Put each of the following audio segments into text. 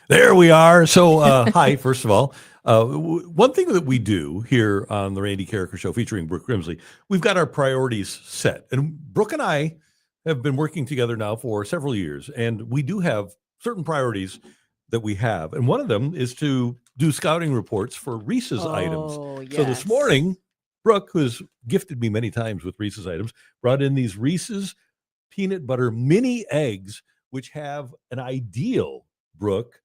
There we are. So, hi, first of all. One thing that we do here on the Randy Carricker Show featuring Brooke Grimsley, we've got our priorities set. And Brooke and I have been working together now for several years, and we do have certain priorities that we have. And one of them is to do scouting reports for Reese's items. Yes. So this morning, Brooke, who has gifted me many times with Reese's items, brought in these Reese's peanut butter mini eggs, which have an ideal, Brooke,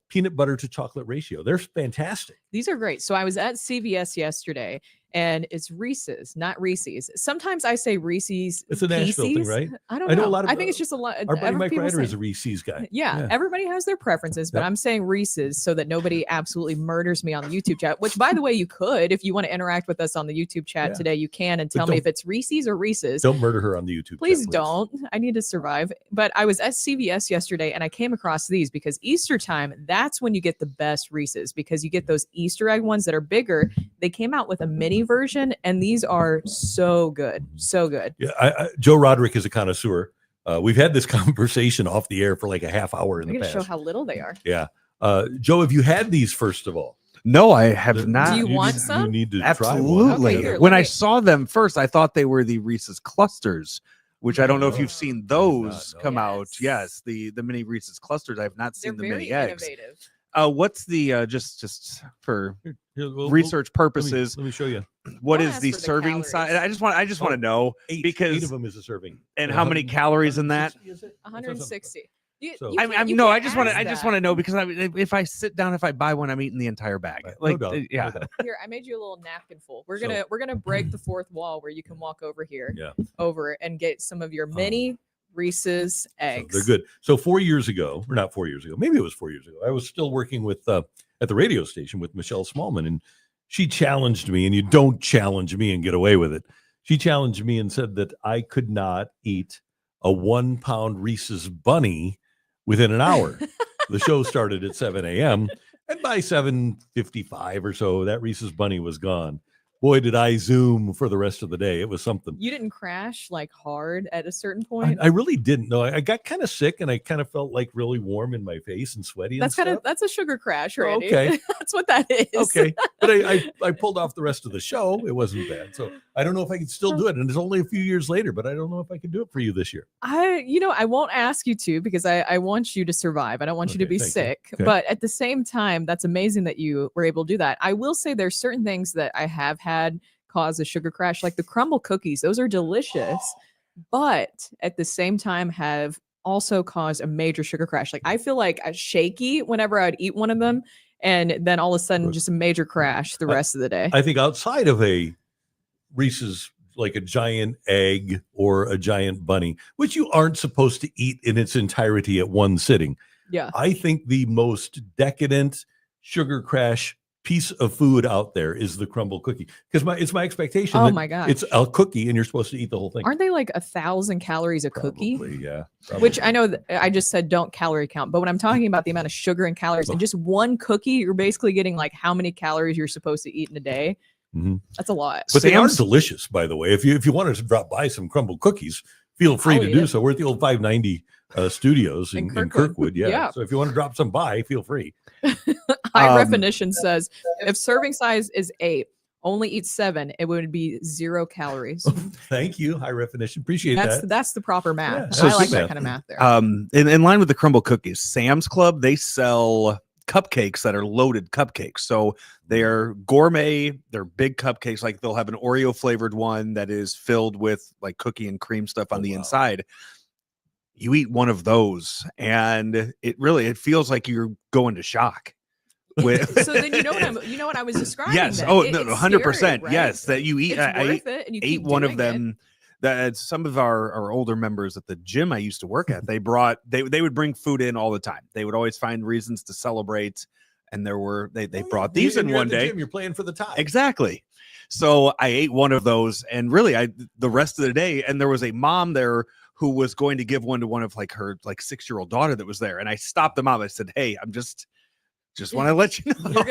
peanut butter to chocolate ratio. They're fantastic. These are great. So I was at CVS yesterday, and it's Reese's, not Reese's. Sometimes I say Reese's. It's a Nashville thing, right? I don't know. I know a lot of. I think it's just a lot. Our buddy Mike Ryder say, is a Reese's guy. Yeah, everybody has their preferences, but I'm saying Reese's so that nobody absolutely murders me on the YouTube chat. Which, by the way, you could if you want to interact with us on the YouTube chat today. You can and tell me if it's Reese's or Reese's. Don't murder her on the YouTube. Please don't. I need to survive. But I was at CVS yesterday, and I came across these because Easter time. That's when you get the best Reese's because you get those Easter egg ones that are bigger. They came out with a mini version, and these are so good. So good. Yeah, Joe Roderick is a connoisseur. We've had this conversation off the air for like a half hour in the past. Show how little they are. Yeah. Joe, have you had these first of all? No, I have not. Do you want some? You need to Absolutely. Okay, here, when I saw them first, I thought they were the Reese's clusters, which I don't know if you've seen those come out. Yes, the mini Reese's clusters. I have not seen the mini eggs. Innovative. What's the just for research purposes? Let me show you. What is the serving size? I just want to know because 8 of them is a serving, and how many calories in that? 160. I just want to know because if I sit down, if I buy one, I'm eating the entire bag. Here, I made you a little napkin full. We're gonna break the fourth wall where you can walk over here, over and get some of your mini Reese's eggs. So they're good. So 4 years ago, or not 4 years ago, maybe it was 4 years ago, I was still working with at the radio station with Michelle Smallman, and she challenged me, and you don't challenge me and get away with it. She challenged me and said that I could not eat a 1 pound Reese's bunny within an hour. The show started at 7 a.m. and by 7:55 or so, that Reese's bunny was gone. Boy, did I zoom for the rest of the day. It was something. You didn't crash like hard at a certain point? I really didn't. No, I got kind of sick and I kind of felt like really warm in my face and sweaty. That's a sugar crash, Randy. Okay. That's what that is. Okay. But I pulled off the rest of the show. It wasn't bad. So I don't know if I can still do it. And it's only a few years later, but I don't know if I can do it for you this year. I won't ask you to because I want you to survive. I don't want you to be sick. Okay. But at the same time, that's amazing that you were able to do that. I will say there's certain things that I have had cause a sugar crash, like the crumble cookies. Those are delicious, but at the same time have also caused a major sugar crash. Like I feel like I shaky whenever I'd eat one of them, and then all of a sudden just a major crash the rest of the day. I think outside of a Reese's, like a giant egg or a giant bunny, which you aren't supposed to eat in its entirety at one sitting. Yeah. I think the most decadent sugar crash piece of food out there is the crumble cookie, because it's my expectation. Oh my gosh. It's a cookie and you're supposed to eat the whole thing. Aren't they like 1,000 calories a cookie? Yeah. Probably. Which I know that I just said don't calorie count, but when I'm talking about the amount of sugar and calories in just one cookie, you're basically getting like how many calories you're supposed to eat in a day. Mm-hmm. That's a lot. But they are delicious, by the way. If you wanted to drop by some crumble cookies, feel free to do so. We're at the old 590 studios in Kirkwood. Yeah. So if you want to drop some by, feel free. High Definition says if serving size is 8, only eat 7, it would be 0 calories. Thank you. High Definition. Appreciate that. That's the proper math. Yeah, so I like that kind of math there. In line with the crumble cookies, Sam's Club, they sell cupcakes that are loaded cupcakes. So they are gourmet. They're big cupcakes. Like they'll have an Oreo flavored one that is filled with like cookie and cream stuff on the inside. You eat one of those and it feels like you're going to shock. So then you know what I was describing. Yes. Then. Oh, no, 100%. Right? Yes. That you eat. I ate one of them. It. That some of our older members at the gym I used to work at, they would bring food in all the time. They would always find reasons to celebrate. And they brought these in one day. You're playing for the tie. Exactly. So I ate one of those and really the rest of the day. And there was a mom there who was going to give one to one of like her 6-year-old daughter that was there. And I stopped them out. I said, hey, I'm just Just want to let you know.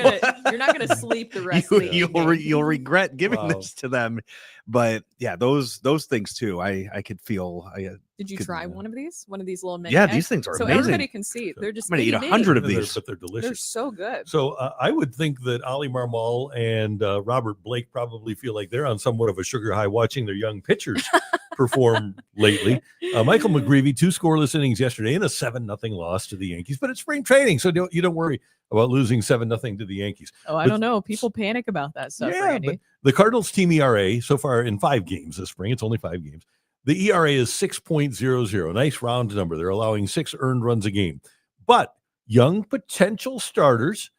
You're not gonna sleep the rest of the evening. You'll regret giving Wow. this to them. But yeah, those things too. I could feel. Did you try one of these? One of these little mini Yeah, eggs? these things are so amazing. everybody can see. They're just I'm gonna eat itty 100 bitty. of these. But they're delicious. They're so good. So I would think that Ollie Marmol and Robert Blake probably feel like they're on somewhat of a sugar high watching their young pitchers perform lately. Michael McGreevy, 2 scoreless innings yesterday in a 7-0 loss to the Yankees. But it's spring training, so you don't worry about losing 7-0 to the Yankees. Oh, I don't know. People panic about that stuff, Randy. But the Cardinals team ERA so far in 5 games this spring, it's only 5 games. The ERA is 6.00. Nice round number. They're allowing 6 earned runs a game. But young potential starters,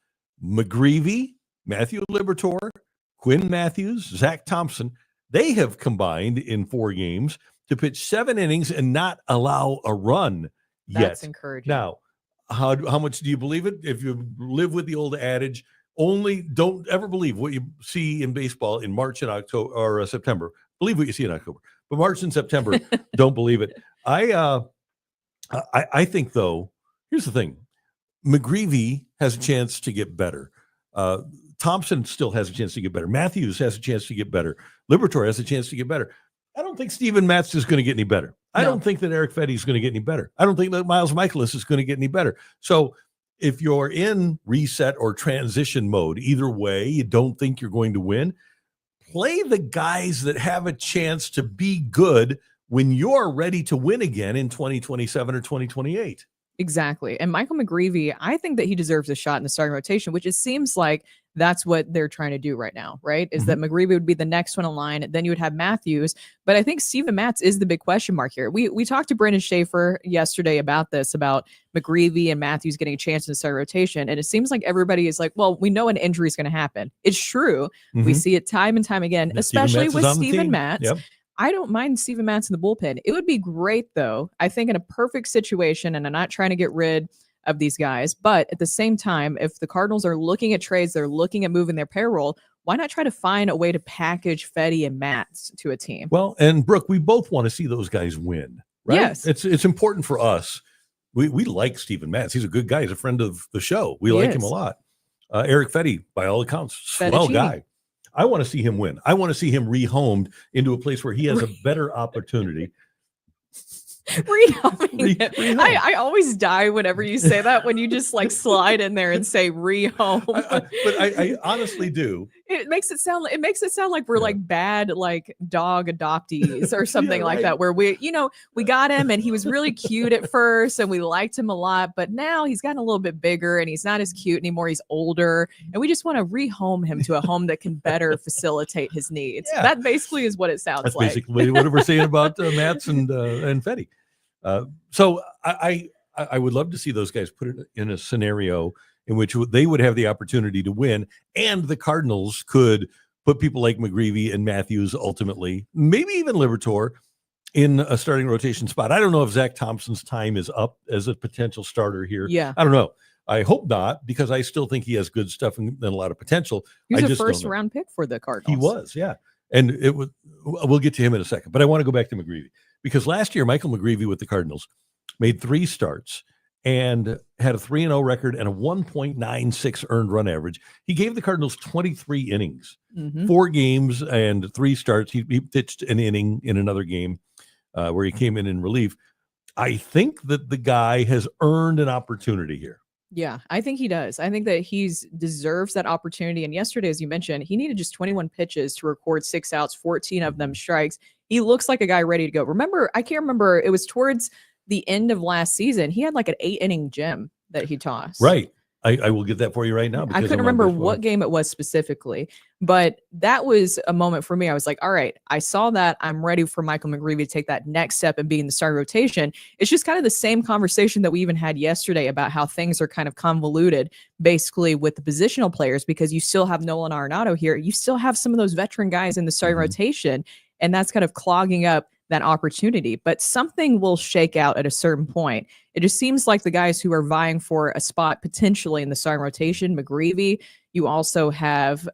McGreevy, Matthew Liberatore, Quinn Matthews, Zach Thompson, they have combined in 4 games to pitch 7 innings and not allow a run yet. That's encouraging. Now, how much do you believe it? If you live with the old adage, don't ever believe what you see in baseball in March and October or September. Believe what you see in October, but March and September, don't believe it. I think though, here's the thing: McGreevy has a chance to get better. Thompson still has a chance to get better. Matthews has a chance to get better. Liberatore has a chance to get better. I don't think Steven Matz is going to get any better. I don't think that Eric Fetty is going to get any better. I don't think that Miles Mikolas is going to get any better. So if you're in reset or transition mode, either way, you don't think you're going to win, play the guys that have a chance to be good when you're ready to win again in 2027 or 2028. Exactly. And Michael McGreevy, I think that he deserves a shot in the starting rotation, which it seems like that's what they're trying to do right now, right? Is that McGreevy would be the next one in line. Then you would have Matthews. But I think Steven Matz is the big question mark here. We talked to Brendan Schaefer yesterday about this, about McGreevy and Matthews getting a chance in the starting rotation. And it seems like everybody is like, well, we know an injury is going to happen. It's true. We see it time and time again, especially with Steven Matz. Yep. I don't mind Steven Matz in the bullpen. It would be great, though, I think in a perfect situation, and I'm not trying to get rid of these guys, but at the same time, if the Cardinals are looking at trades, they're looking at moving their payroll, why not try to find a way to package Fetty and Matz to a team? Well, and Brooke, we both want to see those guys win, right? Yes. It's important for us. We like Steven Matz. He's a good guy. He's a friend of the show. We like him a lot. Eric Fetty, by all accounts, swell guy. I want to see him win. I want to see him rehomed into a place where he has a better opportunity. Rehoming. I always die whenever you say that, when you just like slide in there and say rehome. But I honestly do. It makes it sound like we're like bad like dog adoptees or something like that, where we got him and he was really cute at first and we liked him a lot, but now he's gotten a little bit bigger and he's not as cute anymore. He's older and we just want to rehome him to a home that can better facilitate his needs. Yeah. That basically is what it sounds That's like. basically what we're saying about Matz and Fetty. So I would love to see those guys put it in a scenario in which they would have the opportunity to win, and the Cardinals could put people like McGreevy and Matthews, ultimately, maybe even Liberatore, in a starting rotation spot. I don't know if Zach Thompson's time is up as a potential starter here. Yeah. I don't know. I hope not, because I still think he has good stuff and a lot of potential. He was a first-round pick for the Cardinals. He was, yeah. And we'll get to him in a second. But I want to go back to McGreevy, because last year, Michael McGreevy with the Cardinals made 3 starts and had a 3-0 record and a 1.96 earned run average. He gave the Cardinals 23 innings, 4 games and 3 starts. He pitched an inning in another game where he came in relief. I think that the guy has earned an opportunity here. Yeah, I think he does. I think that he deserves that opportunity. And yesterday, as you mentioned, he needed just 21 pitches to record 6 outs, 14 of them strikes. He looks like a guy ready to go. I can't remember, it was towards the end of last season. He had like an 8-inning gem that he tossed. Right. I will get that for you right now. I couldn't remember what game it was specifically, but that was a moment for me. I was like, all right, I saw that. I'm ready for Michael McGreevy to take that next step and be in the starting rotation. It's just kind of the same conversation that we even had yesterday about how things are kind of convoluted, basically, with the positional players, because you still have Nolan Arenado here. You still have some of those veteran guys in the starting rotation, and that's kind of clogging up that opportunity. But something will shake out at a certain point. It just seems like the guys who are vying for a spot potentially in the starting rotation, McGreevy, you also have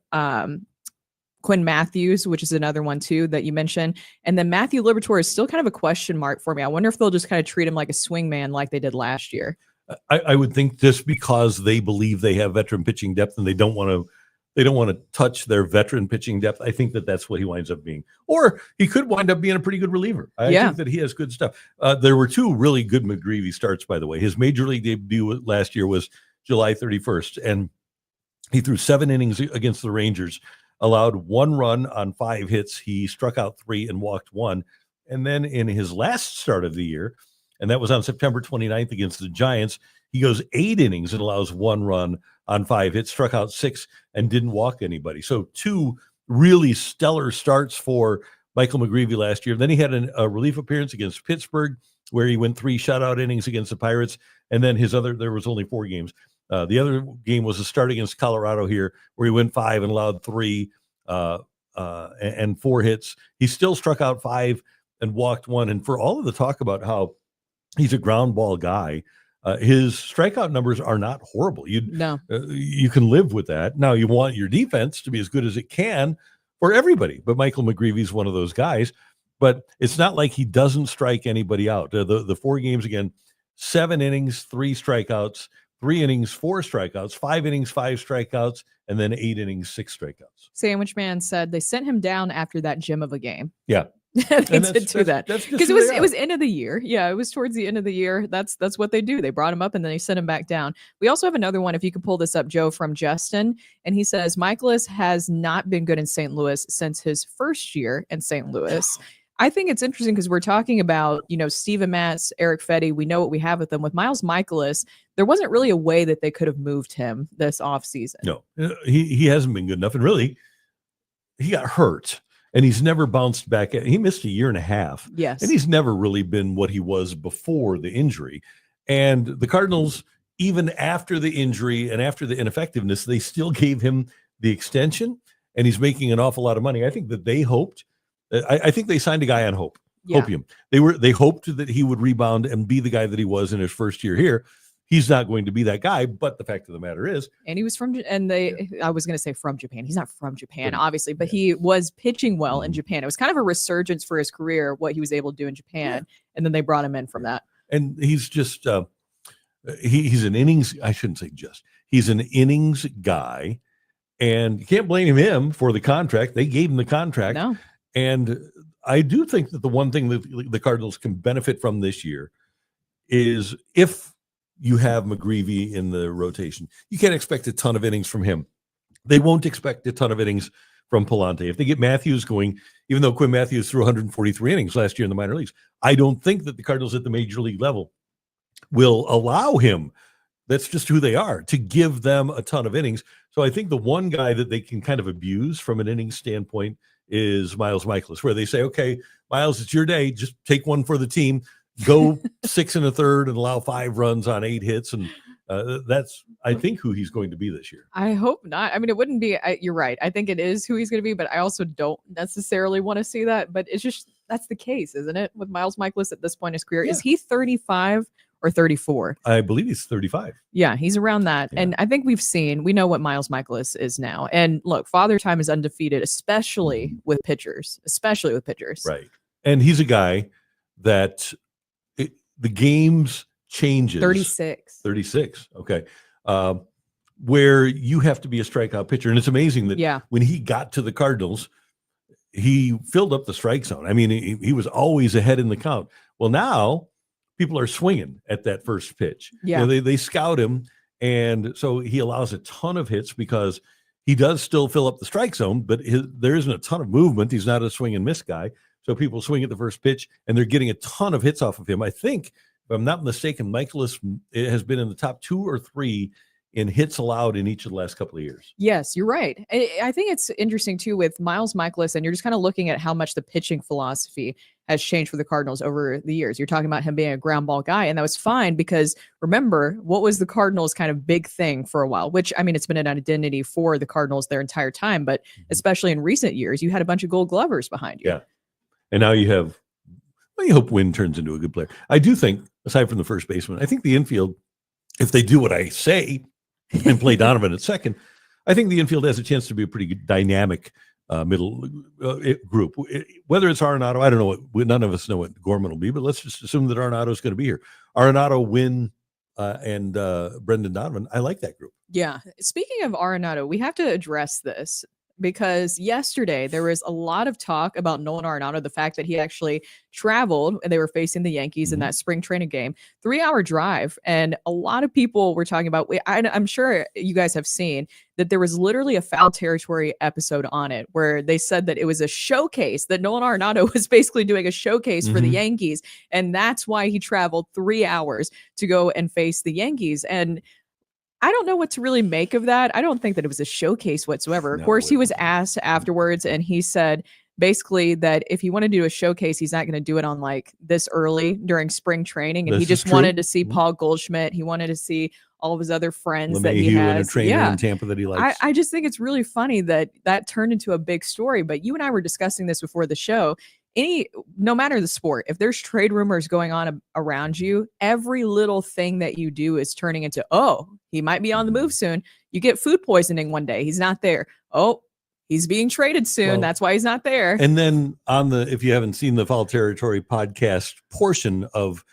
Quinn Matthews, which is another one too that you mentioned. And then Matthew Liberatore is still kind of a question mark for me. I wonder if they'll just kind of treat him like a swing man like they did last year. I would think just because they believe they have veteran pitching depth and they don't want to touch their veteran pitching depth. I think that's what he winds up being. Or he could wind up being a pretty good reliever. I think that he has good stuff. There were 2 really good McGreevy starts, by the way. His major league debut last year was July 31st, and he threw 7 innings against the Rangers, allowed 1 run on 5 hits. He struck out 3 and walked 1. And then in his last start of the year, and that was on September 29th against the Giants, he goes 8 innings and allows 1 run on 5 hits, struck out 6, and didn't walk anybody. So 2 really stellar starts for Michael McGreevy last year. Then he had a relief appearance against Pittsburgh where he went 3 shutout innings against the Pirates. And then there was only 4 games. The other game was a start against Colorado here where he went 5 and allowed 3 and 4 hits. He still struck out 5 and walked 1. And for all of the talk about how he's a ground ball guy, his strikeout numbers are not horrible. You can live with that. Now you want your defense to be as good as it can for everybody, but Michael McGreevy is one of those guys. But it's not like he doesn't strike anybody out. The 4 games again, 7 innings, 3 strikeouts, 3 innings, 4 strikeouts, 5 innings, 5 strikeouts, and then 8 innings, 6 strikeouts. Sandwich Man said they sent him down after that gem of a game. Yeah. They did do that because it was end of the year. Yeah, it was towards the end of the year. That's what they do. They brought him up and then they sent him back down. We also have another one, if you could pull this up, Joe, from Justin, and he says Mikolas has not been good in St. Louis since his first year in St. Louis. I think it's interesting because we're talking about, Steven Matz, Eric Fetty. We know what we have with them. With Miles Mikolas, there wasn't really a way that they could have moved him this offseason. No, he hasn't been good enough. And really, he got hurt. And he's never bounced back. He missed a year and a half. Yes. And he's never really been what he was before the injury. And the Cardinals, even after the injury and after the ineffectiveness, they still gave him the extension, and he's making an awful lot of money. I think that they hoped. I think they signed a guy on hope. Yeah. Hopium. They hoped that he would rebound and be the guy that he was in his first year here. He's not going to be that guy, but the fact of the matter is, and he was I was going to say from Japan. He's not from Japan, obviously, but he was pitching well in Japan. It was kind of a resurgence for his career, what he was able to do in Japan. And then they brought him in from that. And he's just, he's an innings, I shouldn't say just, he's an innings guy, and you can't blame him for the contract. They gave him the contract. No. And I do think that the one thing that the Cardinals can benefit from this year is if you have McGreevy in the rotation, you can't expect a ton of innings from him. They won't expect a ton of innings from Palante. If they get Matthews going, even though Quinn Matthews threw 143 innings last year in the minor leagues, I don't think that the Cardinals at the major league level will allow him, that's just who they are, to give them a ton of innings. So I think the one guy that they can kind of abuse from an innings standpoint is Miles Mikolas, where they say, okay, Miles, it's your day. Just take one for the team. Go 6 1/3 and allow 5 runs on 8 hits. And that's, I think, who he's going to be this year. I hope not. I mean, it wouldn't be, you're right. I think it is who he's going to be, but I also don't necessarily want to see that. But it's just, that's the case, isn't it? With Miles Mikolas at this point in his career. Yeah. Is he 35 or 34? I believe he's 35. Yeah, he's around that. Yeah. And I think we know what Miles Mikolas is now. And look, Father Time is undefeated, especially with pitchers. Right. And he's a guy that the game's changes. 36. Okay. Where you have to be a strikeout pitcher. And it's amazing that when he got to the Cardinals, he filled up the strike zone. I mean, he was always ahead in the count. Well, now people are swinging at that first pitch. Yeah. They scout him. And so he allows a ton of hits because he does still fill up the strike zone, but there isn't a ton of movement. He's not a swing and miss guy. So people swing at the first pitch, and they're getting a ton of hits off of him. I think, if I'm not mistaken, Mikolas has been in the top 2 or 3 in hits allowed in each of the last couple of years. Yes, you're right. I think it's interesting, too, with Miles Mikolas, and you're just kind of looking at how much the pitching philosophy has changed for the Cardinals over the years. You're talking about him being a ground ball guy, and that was fine because, remember, what was the Cardinals' kind of big thing for a while, which, I mean, it's been an identity for the Cardinals their entire time, but especially in recent years, you had a bunch of Gold Glovers behind you. Yeah. And now you have, well, you hope Wynn turns into a good player. I do think, aside from the first baseman, I think the infield, if they do what I say and play Donovan at second, I think the infield has a chance to be a pretty good dynamic middle group. Whether it's Arenado, I don't know. None of us know what Gorman will be, but let's just assume that Arenado is going to be here. Arenado, Wynn, and Brendan Donovan. I like that group. Yeah. Speaking of Arenado, we have to address this because yesterday there was a lot of talk about Nolan Arenado, the fact that he actually traveled and they were facing the Yankees in that spring training game, 3-hour drive. And a lot of people were talking about, I'm sure you guys have seen that there was literally a foul territory episode on it where they said that it was a showcase, that Nolan Arenado was basically doing a showcase for the Yankees. And that's why he traveled 3 hours to go and face the Yankees. And I don't know what to really make of that. I don't think that it was a showcase whatsoever. Of course, he was asked afterwards, and he said basically that if he wanted to do a showcase, he's not going to do it on like this early during spring training. And he just wanted to see Paul Goldschmidt. He wanted to see all of his other friends that he has. And a trainer in Tampa that he likes. I just think it's really funny that turned into a big story. But you and I were discussing this before the show. No matter the sport, if there's trade rumors going on around you, every little thing that you do is turning into, oh, he might be on the move soon. You get food poisoning one day. He's not there. Oh, he's being traded soon. Well, that's why he's not there. And then if you haven't seen the Foul Territory podcast portion of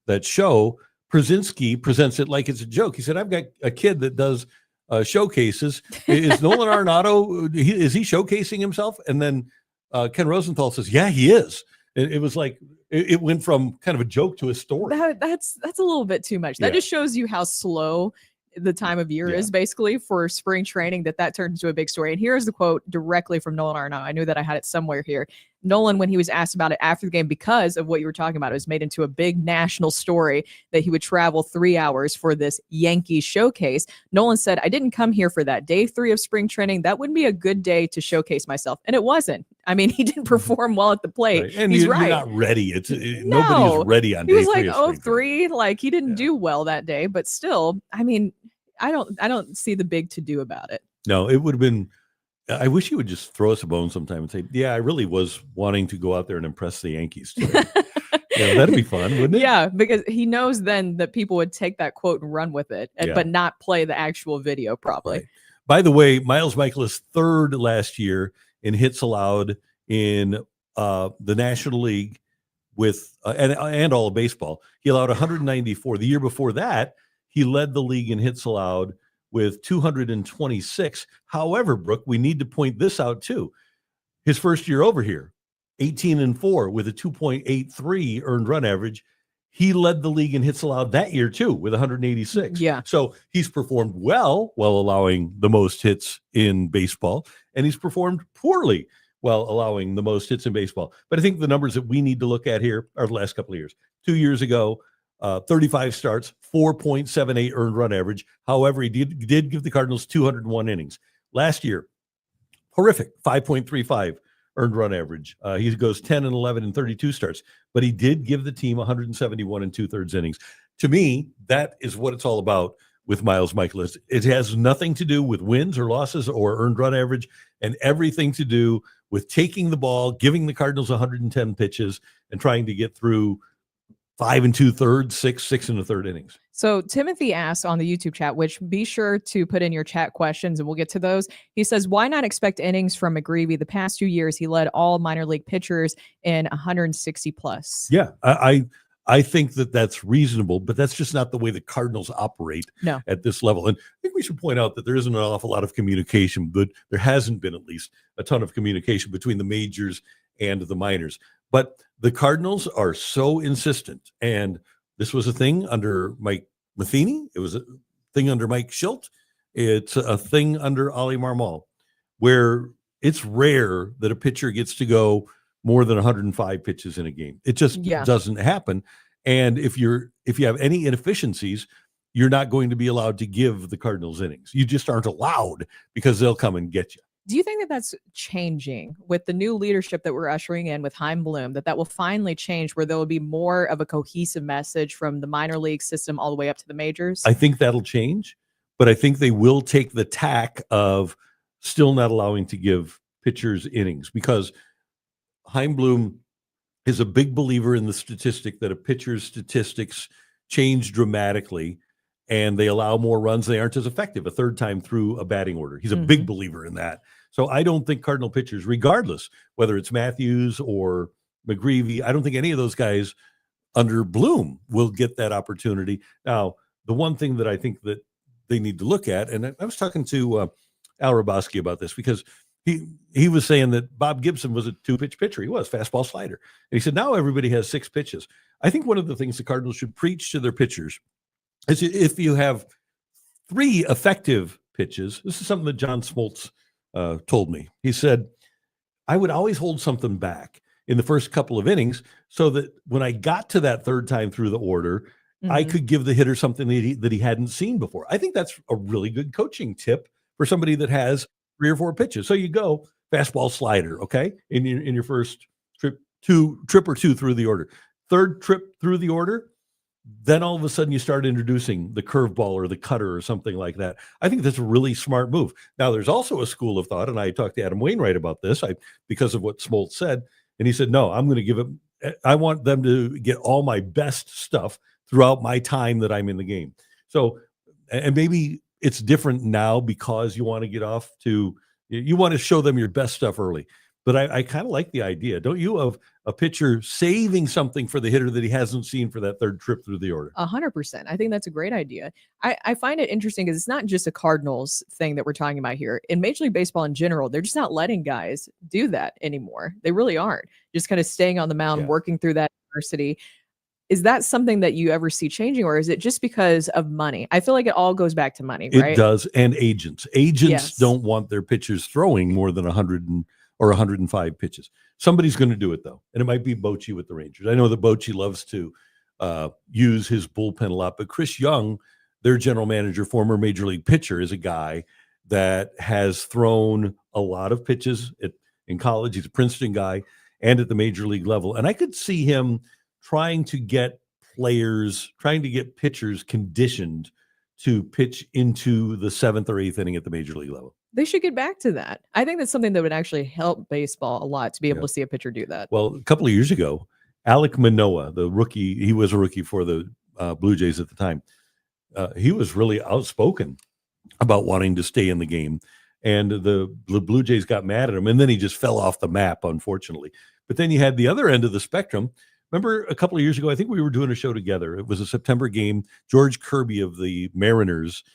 that show, Brzezinski presents it like it's a joke. He said, I've got a kid that does showcases. Is Nolan Arenado, is he showcasing himself? And then Ken Rosenthal says, yeah, he is. It was like, it went from kind of a joke to a story. That's a little bit too much. That just shows you how slow the time of year is basically for spring training, that turns into a big story. And here's the quote directly from Nolan Arenado. I knew that I had it somewhere here. Nolan, when he was asked about it after the game, because of what you were talking about, it was made into a big national story that he would travel 3 hours for this Yankee showcase. Nolan said, I didn't come here for that. Day 3 of spring training, that wouldn't be a good day to showcase myself. And it wasn't. I mean, he didn't perform well at the plate. Right. And you're not ready. Nobody's ready on day 3. He was like 0-3. Like he didn't do well that day, but still, I mean, I don't see the big to do about it. No, it would have been. I wish he would just throw us a bone sometime and say, yeah, I really was wanting to go out there and impress the Yankees today. That'd be fun, wouldn't it? Yeah, because he knows then that people would take that quote and run with it, but not play the actual video probably. Right. By the way, Miles Mikolas third last year in hits allowed in the National League with and all of baseball. He allowed 194. The year before that, he led the league in hits allowed with 226. However, Brooke, we need to point this out too. His first year over here, 18-4 with a 2.83 earned run average. He led the league in hits allowed that year too with 186. Yeah. So he's performed well while allowing the most hits in baseball, and he's performed poorly while allowing the most hits in baseball. But I think the numbers that we need to look at here are the last couple of years. 2 years ago, 35 starts, 4.78 earned run average. However, he did give the Cardinals 201 innings. Last year, horrific, 5.35 earned run average. He goes 10-11 in 32 starts, but he did give the team 171 and 2/3 innings. To me, that is what it's all about with Miles Mikolas. It has nothing to do with wins or losses or earned run average, and everything to do with taking the ball, giving the Cardinals 110 pitches, and trying to get through 5 2/3, 6 1/3 innings. So Timothy asks on the YouTube chat, which be sure to put in your chat questions and we'll get to those. He says, why not expect innings from McGreevy? The past 2 years, he led all minor league pitchers in 160 plus. Yeah, I think that's reasonable, but that's just not the way the Cardinals operate at this level. And I think we should point out that there isn't an awful lot of communication, but there hasn't been at least a ton of communication between the majors and the minors. But the Cardinals are so insistent, and this was a thing under Mike Matheny. It was a thing under Mike Schilt. It's a thing under Oli Marmol, where it's rare that a pitcher gets to go more than 105 pitches in a game. It just doesn't happen. And if you have any inefficiencies, you're not going to be allowed to give the Cardinals innings. You just aren't allowed because they'll come and get you. Do you think that that's changing with the new leadership that we're ushering in with Chaim Bloom, that will finally change where there will be more of a cohesive message from the minor league system all the way up to the majors? I think that'll change, but I think they will take the tack of still not allowing to give pitchers innings, because Chaim Bloom is a big believer in the statistic that a pitcher's statistics change dramatically and they allow more runs. They aren't as effective a third time through a batting order. He's a big believer in that. So I don't think Cardinal pitchers, regardless, whether it's Matthews or McGreevy, I don't think any of those guys under Bloom will get that opportunity. Now, the one thing that I think that they need to look at, and I was talking to Al Roboski about this because he was saying that Bob Gibson was a 2-pitch pitcher. He was fastball slider. And he said, now everybody has 6 pitches. I think one of the things the Cardinals should preach to their pitchers is if you have 3 effective pitches, this is something that John Smoltz told me. He said, I would always hold something back in the first couple of innings so that when I got to that third time through the order, I could give the hitter something that he hadn't seen before. I think that's a really good coaching tip for somebody that has 3 or 4 pitches. So you go fastball slider, okay, in your first trip or two through the order. Third trip through the order, then all of a sudden you start introducing the curveball or the cutter or something like that. I think that's a really smart move. Now, there's also a school of thought, and I talked to Adam Wainwright about this because of what Smoltz said, and he said, no, I'm going to give it – I want them to get all my best stuff throughout my time that I'm in the game. So, and maybe it's different now because you want to get off to – you want to show them your best stuff early. But I kind of like the idea, don't you, of a pitcher saving something for the hitter that he hasn't seen for that third trip through the order? 100%. I think that's a great idea. I find it interesting because it's not just a Cardinals thing that we're talking about here. In Major League Baseball in general, they're just not letting guys do that anymore. They really aren't. Just kind of staying on the mound, working through that adversity. Is that something that you ever see changing, or is it just because of money? I feel like it all goes back to money, right? It does, and agents. Agents don't want their pitchers throwing more than 100 or 105 pitches. Somebody's going to do it, though, and it might be Bochy with the Rangers. I know that Bochy loves to use his bullpen a lot, but Chris Young, their general manager, former Major League pitcher, is a guy that has thrown a lot of pitches in college. He's a Princeton guy and at the Major League level, and I could see him trying to get pitchers conditioned to pitch into the 7th or 8th inning at the Major League level. They should get back to that. I think that's something that would actually help baseball a lot to be able to see a pitcher do that. Well, a couple of years ago, Alek Manoah, the rookie, he was a rookie for the Blue Jays at the time. He was really outspoken about wanting to stay in the game. And the Blue Jays got mad at him, and then he just fell off the map, unfortunately. But then you had the other end of the spectrum. Remember a couple of years ago, I think we were doing a show together. It was a September game. George Kirby of the Mariners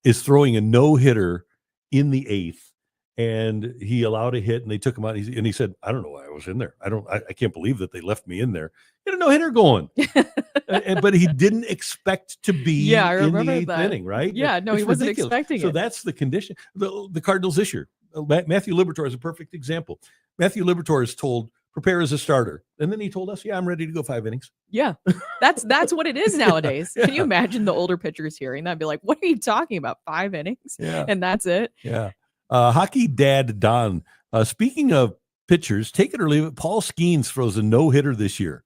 is throwing a no-hitter in the 8th, and he allowed a hit, and they took him out. And he said, I don't know why I was in there. I can't believe that they left me in there. He had a no-hitter going. But he didn't expect to be in the 8th inning, right? Yeah, no, it's he wasn't ridiculous. expecting it. So that's the condition. The Cardinals this year. Matthew Liberatore is a perfect example. Matthew Liberatore is told, prepare as a starter. And then he told us, I'm ready to go 5 innings. Yeah, that's what it is nowadays. Can you imagine the older pitchers hearing that? Be like, what are you talking about? 5 innings? Yeah. And that's it? Yeah. Hockey Dad Don. Speaking of pitchers, take it or leave it. Paul Skeens throws a no-hitter this year.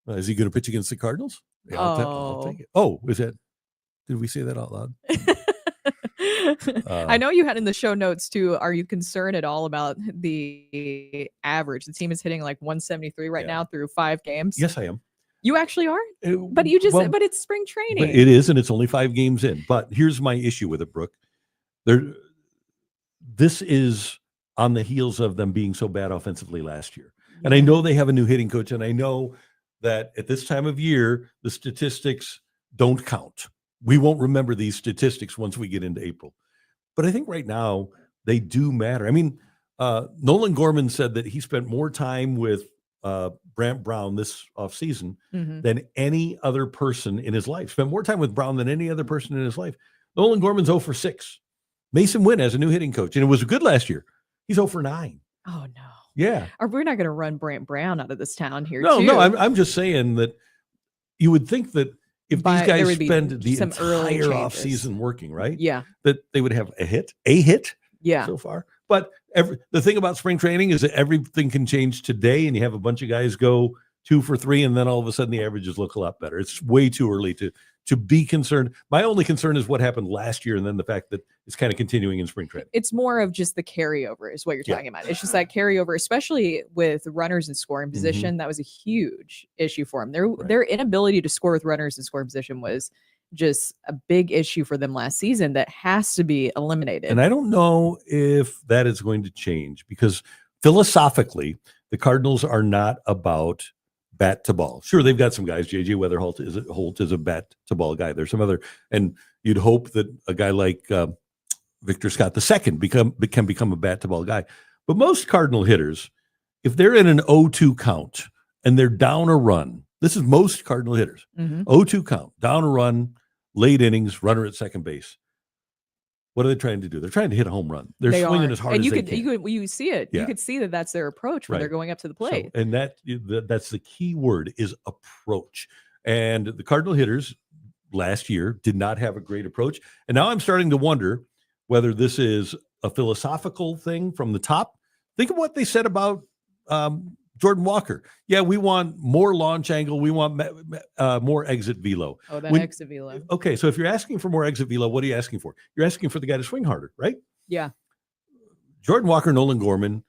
Is he going to pitch against the Cardinals? Yeah, I'll take it. Oh, did we say that out loud? I know you had in the show notes too. Are you concerned at all about the average? The team is hitting like 173 right now through 5 games. Yes, I am. You actually are? But you just but it's spring training. But it is, and it's only 5 games in. But here's my issue with it, Brooke. This is on the heels of them being so bad offensively last year. And I know they have a new hitting coach, and I know that at this time of year, the statistics don't count. We won't remember these statistics once we get into April. But I think right now they do matter. I mean, Nolan Gorman said that he spent more time with Brant Brown this offseason than any other person in his life. Spent more time with Brown than any other person in his life. Nolan Gorman's 0 for 6. Mason Wynn has a new hitting coach, and it was good last year. He's 0 for 9. Oh, no. Yeah. We're not going to run Brant Brown out of this town here, No, I'm just saying that you would think that if these guys spend the entire offseason working, right? Yeah. That they would have a hit so far. But the thing about spring training is that everything can change today, and you have a bunch of guys go 2 for 3, and then all of a sudden the averages look a lot better. It's way too early to be concerned. My only concern is what happened last year, and then the fact that it's kind of continuing in spring training. It's more of just the carryover is what you're talking about. It's just that carryover, especially with runners in scoring position. That was a huge issue for them. Their inability to score with runners in scoring position was just a big issue for them last season that has to be eliminated. And I don't know if that is going to change, because philosophically, the Cardinals are not about bat to ball. Sure, they've got some guys. JJ Weatherholt is a bat to ball guy. There's some other, and you'd hope that a guy like Victor Scott II can become a bat to ball guy. But most Cardinal hitters, if they're in an 0-2 count and they're down a run, this is most Cardinal hitters. 0-2 count, down a run, late innings, runner at second base. What are they trying to do? They're trying to hit a home run. They're swinging as hard as they can. You see it. Yeah. You could see that that's their approach when they're going up to the plate. So, and that's the key word is approach. And the Cardinal hitters last year did not have a great approach. And now I'm starting to wonder whether this is a philosophical thing from the top. Think of what they said about Jordan Walker. Yeah, we want more launch angle. We want more exit velo. Oh, that exit velo. Okay, so if you're asking for more exit velo, what are you asking for? You're asking for the guy to swing harder, right? Yeah. Jordan Walker, Nolan Gorman,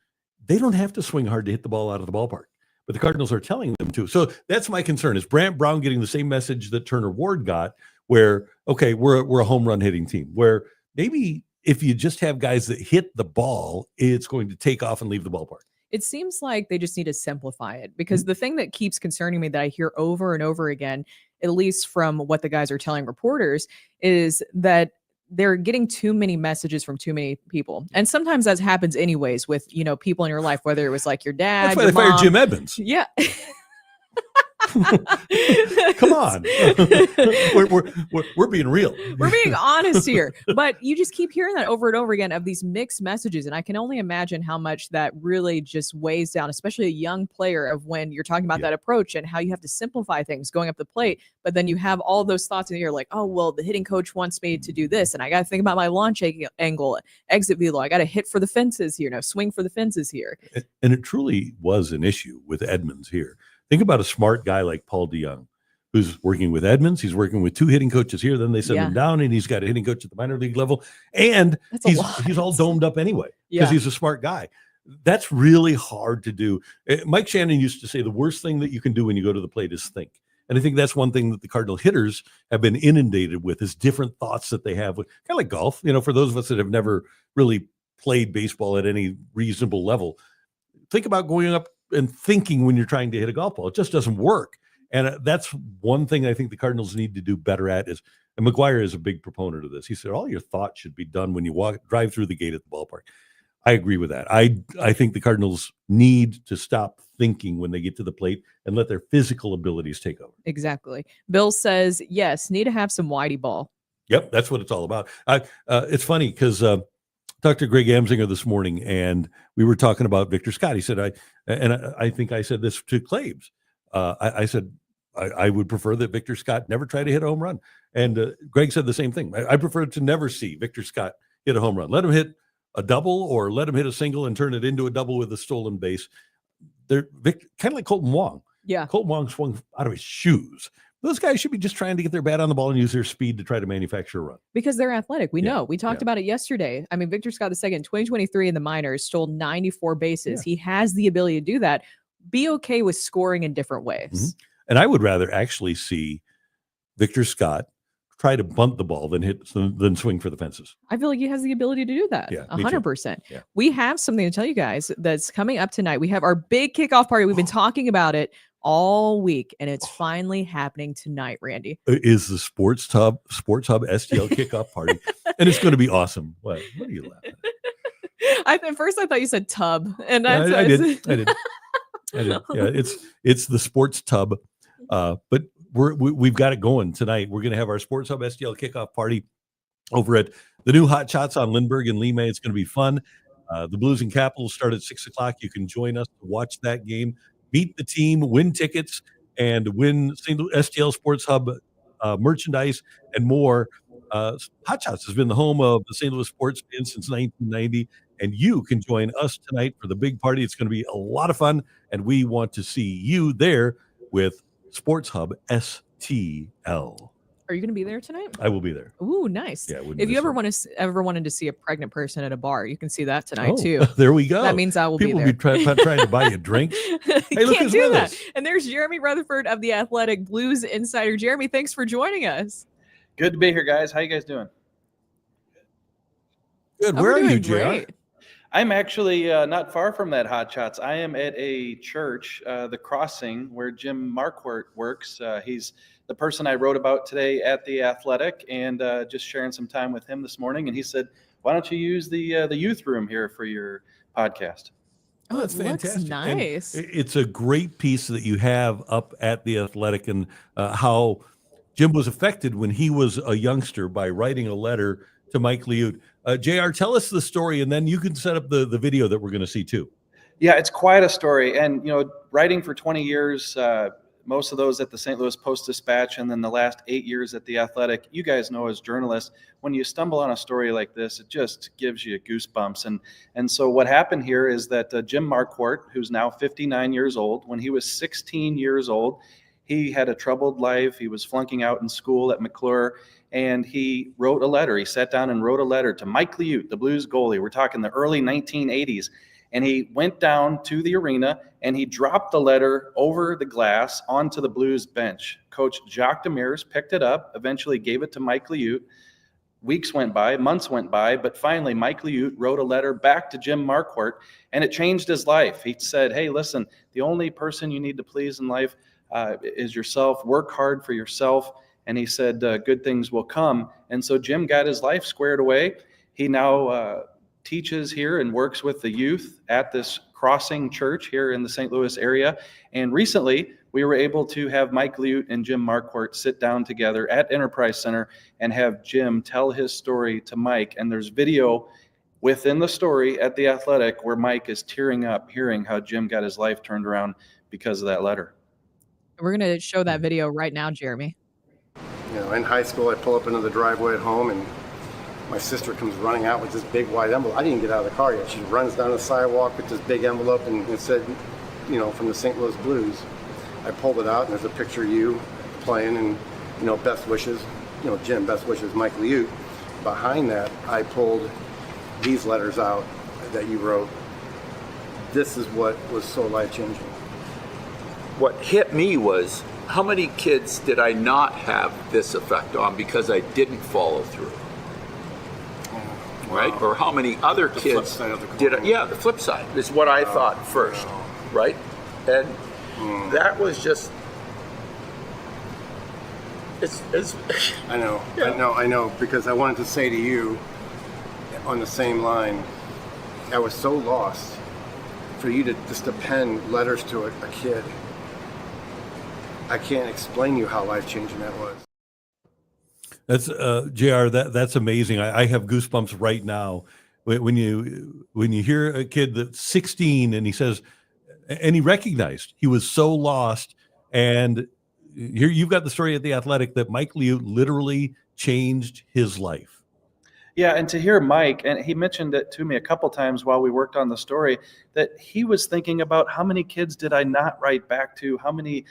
they don't have to swing hard to hit the ball out of the ballpark, but the Cardinals are telling them to. So that's my concern. Is Brant Brown getting the same message that Turner Ward got, where, okay, we're a home run hitting team, where maybe if you just have guys that hit the ball, it's going to take off and leave the ballpark. It seems like they just need to simplify it, because the thing that keeps concerning me that I hear over and over again, at least from what the guys are telling reporters, is that they're getting too many messages from too many people. And sometimes that happens anyways with, people in your life, whether it was like your dad. That's why your they fired mom. Jim Edmonds. Yeah. Come on. We're being real. We're being honest here. But you just keep hearing that over and over again of these mixed messages. And I can only imagine how much that really just weighs down, especially a young player, of when you're talking about that approach and how you have to simplify things going up the plate. But then you have all those thoughts in here like, oh, well, the hitting coach wants me to do this. And I got to think about my launch angle, exit velo. I got to hit for the fences here. Swing for the fences here. And it truly was an issue with Edmonds here. Think about a smart guy like Paul DeYoung, who's working with Edmonds. He's working with two hitting coaches here. Then they send him down, and he's got a hitting coach at the minor league level. And he's all domed up anyway because he's a smart guy. That's really hard to do. Mike Shannon used to say the worst thing that you can do when you go to the plate is think. And I think that's one thing that the Cardinal hitters have been inundated with, is different thoughts that they have, kind of like golf. For those of us that have never really played baseball at any reasonable level, think about going up and thinking when you're trying to hit a golf ball. It just doesn't work. And that's one thing I think the Cardinals need to do better at is, and McGuire is a big proponent of this. He said, all your thoughts should be done when you drive through the gate at the ballpark. I agree with that. I think the Cardinals need to stop thinking when they get to the plate and let their physical abilities take over. Exactly. Bill says, yes, need to have some whitey ball. Yep, that's what it's all about. It's funny because talked to Greg Amsinger this morning, and we were talking about Victor Scott. He said, I think I said this to Claves. I said, I would prefer that Victor Scott never try to hit a home run. And Greg said the same thing. I prefer to never see Victor Scott hit a home run. Let him hit a double or let him hit a single and turn it into a double with a stolen base. They're kind of like Colton Wong. Yeah. Colton Wong swung out of his shoes. Those guys should be just trying to get their bat on the ball and use their speed to try to manufacture a run. Because they're athletic. We know. We talked about it yesterday. I mean, Victor Scott II, 2023 in the minors, stole 94 bases. He has the ability to do that. Be okay with scoring in different ways. Mm-hmm. And I would rather actually see Victor Scott try to bunt the ball than swing for the fences. I feel like he has the ability to do that. Yeah, 100%. Yeah. We have something to tell you guys that's coming up tonight. We have our big kickoff party. We've been talking about it all week, and it's finally happening tonight, Randy. Is the Sports Hub STL kickoff party, and it's going to be awesome. What are you laughing at? At first I thought you said tub, and I did. Yeah, it's the Sports Tub, but we've got it going tonight. We're going to have our Sports Hub STL kickoff party over at the new Hot Shots on Lindbergh and Lima. It's going to be fun. The Blues and Capitals start at 6:00. You can join us to watch that game. Meet the team, win tickets, and win STL Sports Hub merchandise and more. Hot Shots has been the home of the St. Louis sports fans since 1990, and you can join us tonight for the big party. It's going to be a lot of fun, and we want to see you there with Sports Hub STL. Are you going to be there tonight? I will be there. Ooh, nice. Yeah, if you ever wanted to see a pregnant person at a bar, you can see that tonight too. There we go. That means I will People be there. People be trying to buy you drinks. Hey, look can't who's do with that. us. And there's Jeremy Rutherford of the Athletic Blues Insider. Jeremy, thanks for joining us. Good to be here, guys. How you guys doing? Good. Where are you, JR? I'm actually not far from that Hot Shots. I am at a church, the Crossing, where Jim Marquardt works. He's the person I wrote about today at The Athletic, and just sharing some time with him this morning. And he said, why don't you use the youth room here for your podcast? Oh, That's it looks fantastic. And nice. it's a great piece that you have up at the Athletic, and how Jim was affected when he was a youngster by writing a letter to Mike Liut. JR, tell us the story, and then you can set up the video that we're going to see too. Yeah, it's quite a story. And, writing for 20 years, most of those at the St. Louis Post-Dispatch, and then the last 8 years at the Athletic, you guys know as journalists, when you stumble on a story like this, it just gives you goosebumps. And so what happened here is that Jim Marquardt, who's now 59 years old, when he was 16 years old, he had a troubled life. He was flunking out in school at McClure, and he wrote a letter. He sat down and wrote a letter to Mike Liut, the Blues goalie. We're talking the early 1980s. And he went down to the arena and he dropped the letter over the glass onto the Blues bench. Coach Jacques Demers picked it up, eventually gave it to Mike Liut. Weeks went by, months went by, but finally Mike Liut wrote a letter back to Jim Marquardt, and it changed his life. He said, hey, listen, the only person you need to please in life is yourself. Work hard for yourself. And he said, good things will come. And so Jim got his life squared away. He now teaches here and works with the youth at this Crossing Church here in the St. Louis area. And recently, we were able to have Mike Liut and Jim Marquardt sit down together at Enterprise Center and have Jim tell his story to Mike. And there's video within the story at The Athletic where Mike is tearing up hearing how Jim got his life turned around because of that letter. We're going to show that video right now, Jeremy. In high school, I pull up into the driveway at home, and my sister comes running out with this big white envelope. I didn't get out of the car yet. She runs down the sidewalk with this big envelope, and it said, from the St. Louis Blues. I pulled it out, and there's a picture of you playing, and, best wishes, Jim, best wishes, Mike Liut. Behind that, I pulled these letters out that you wrote. This is what was so life-changing. What hit me was, how many kids did I not have this effect on because I didn't follow through? Right? Or how many other kids did I, the flip side is what I thought first, right? And that was just, it's I know, yeah. I know, because I wanted to say to you on the same line, I was so lost for you to just to pen letters to a kid. I can't explain you how life-changing that was. That's JR. That's amazing. I have goosebumps right now when you hear a kid that's 16 and he says, and he recognized he was so lost. And here you've got the story at The Athletic that Mike Liut literally changed his life. Yeah, and to hear Mike, and he mentioned it to me a couple times while we worked on the story, that he was thinking about how many kids did I not write back to, how many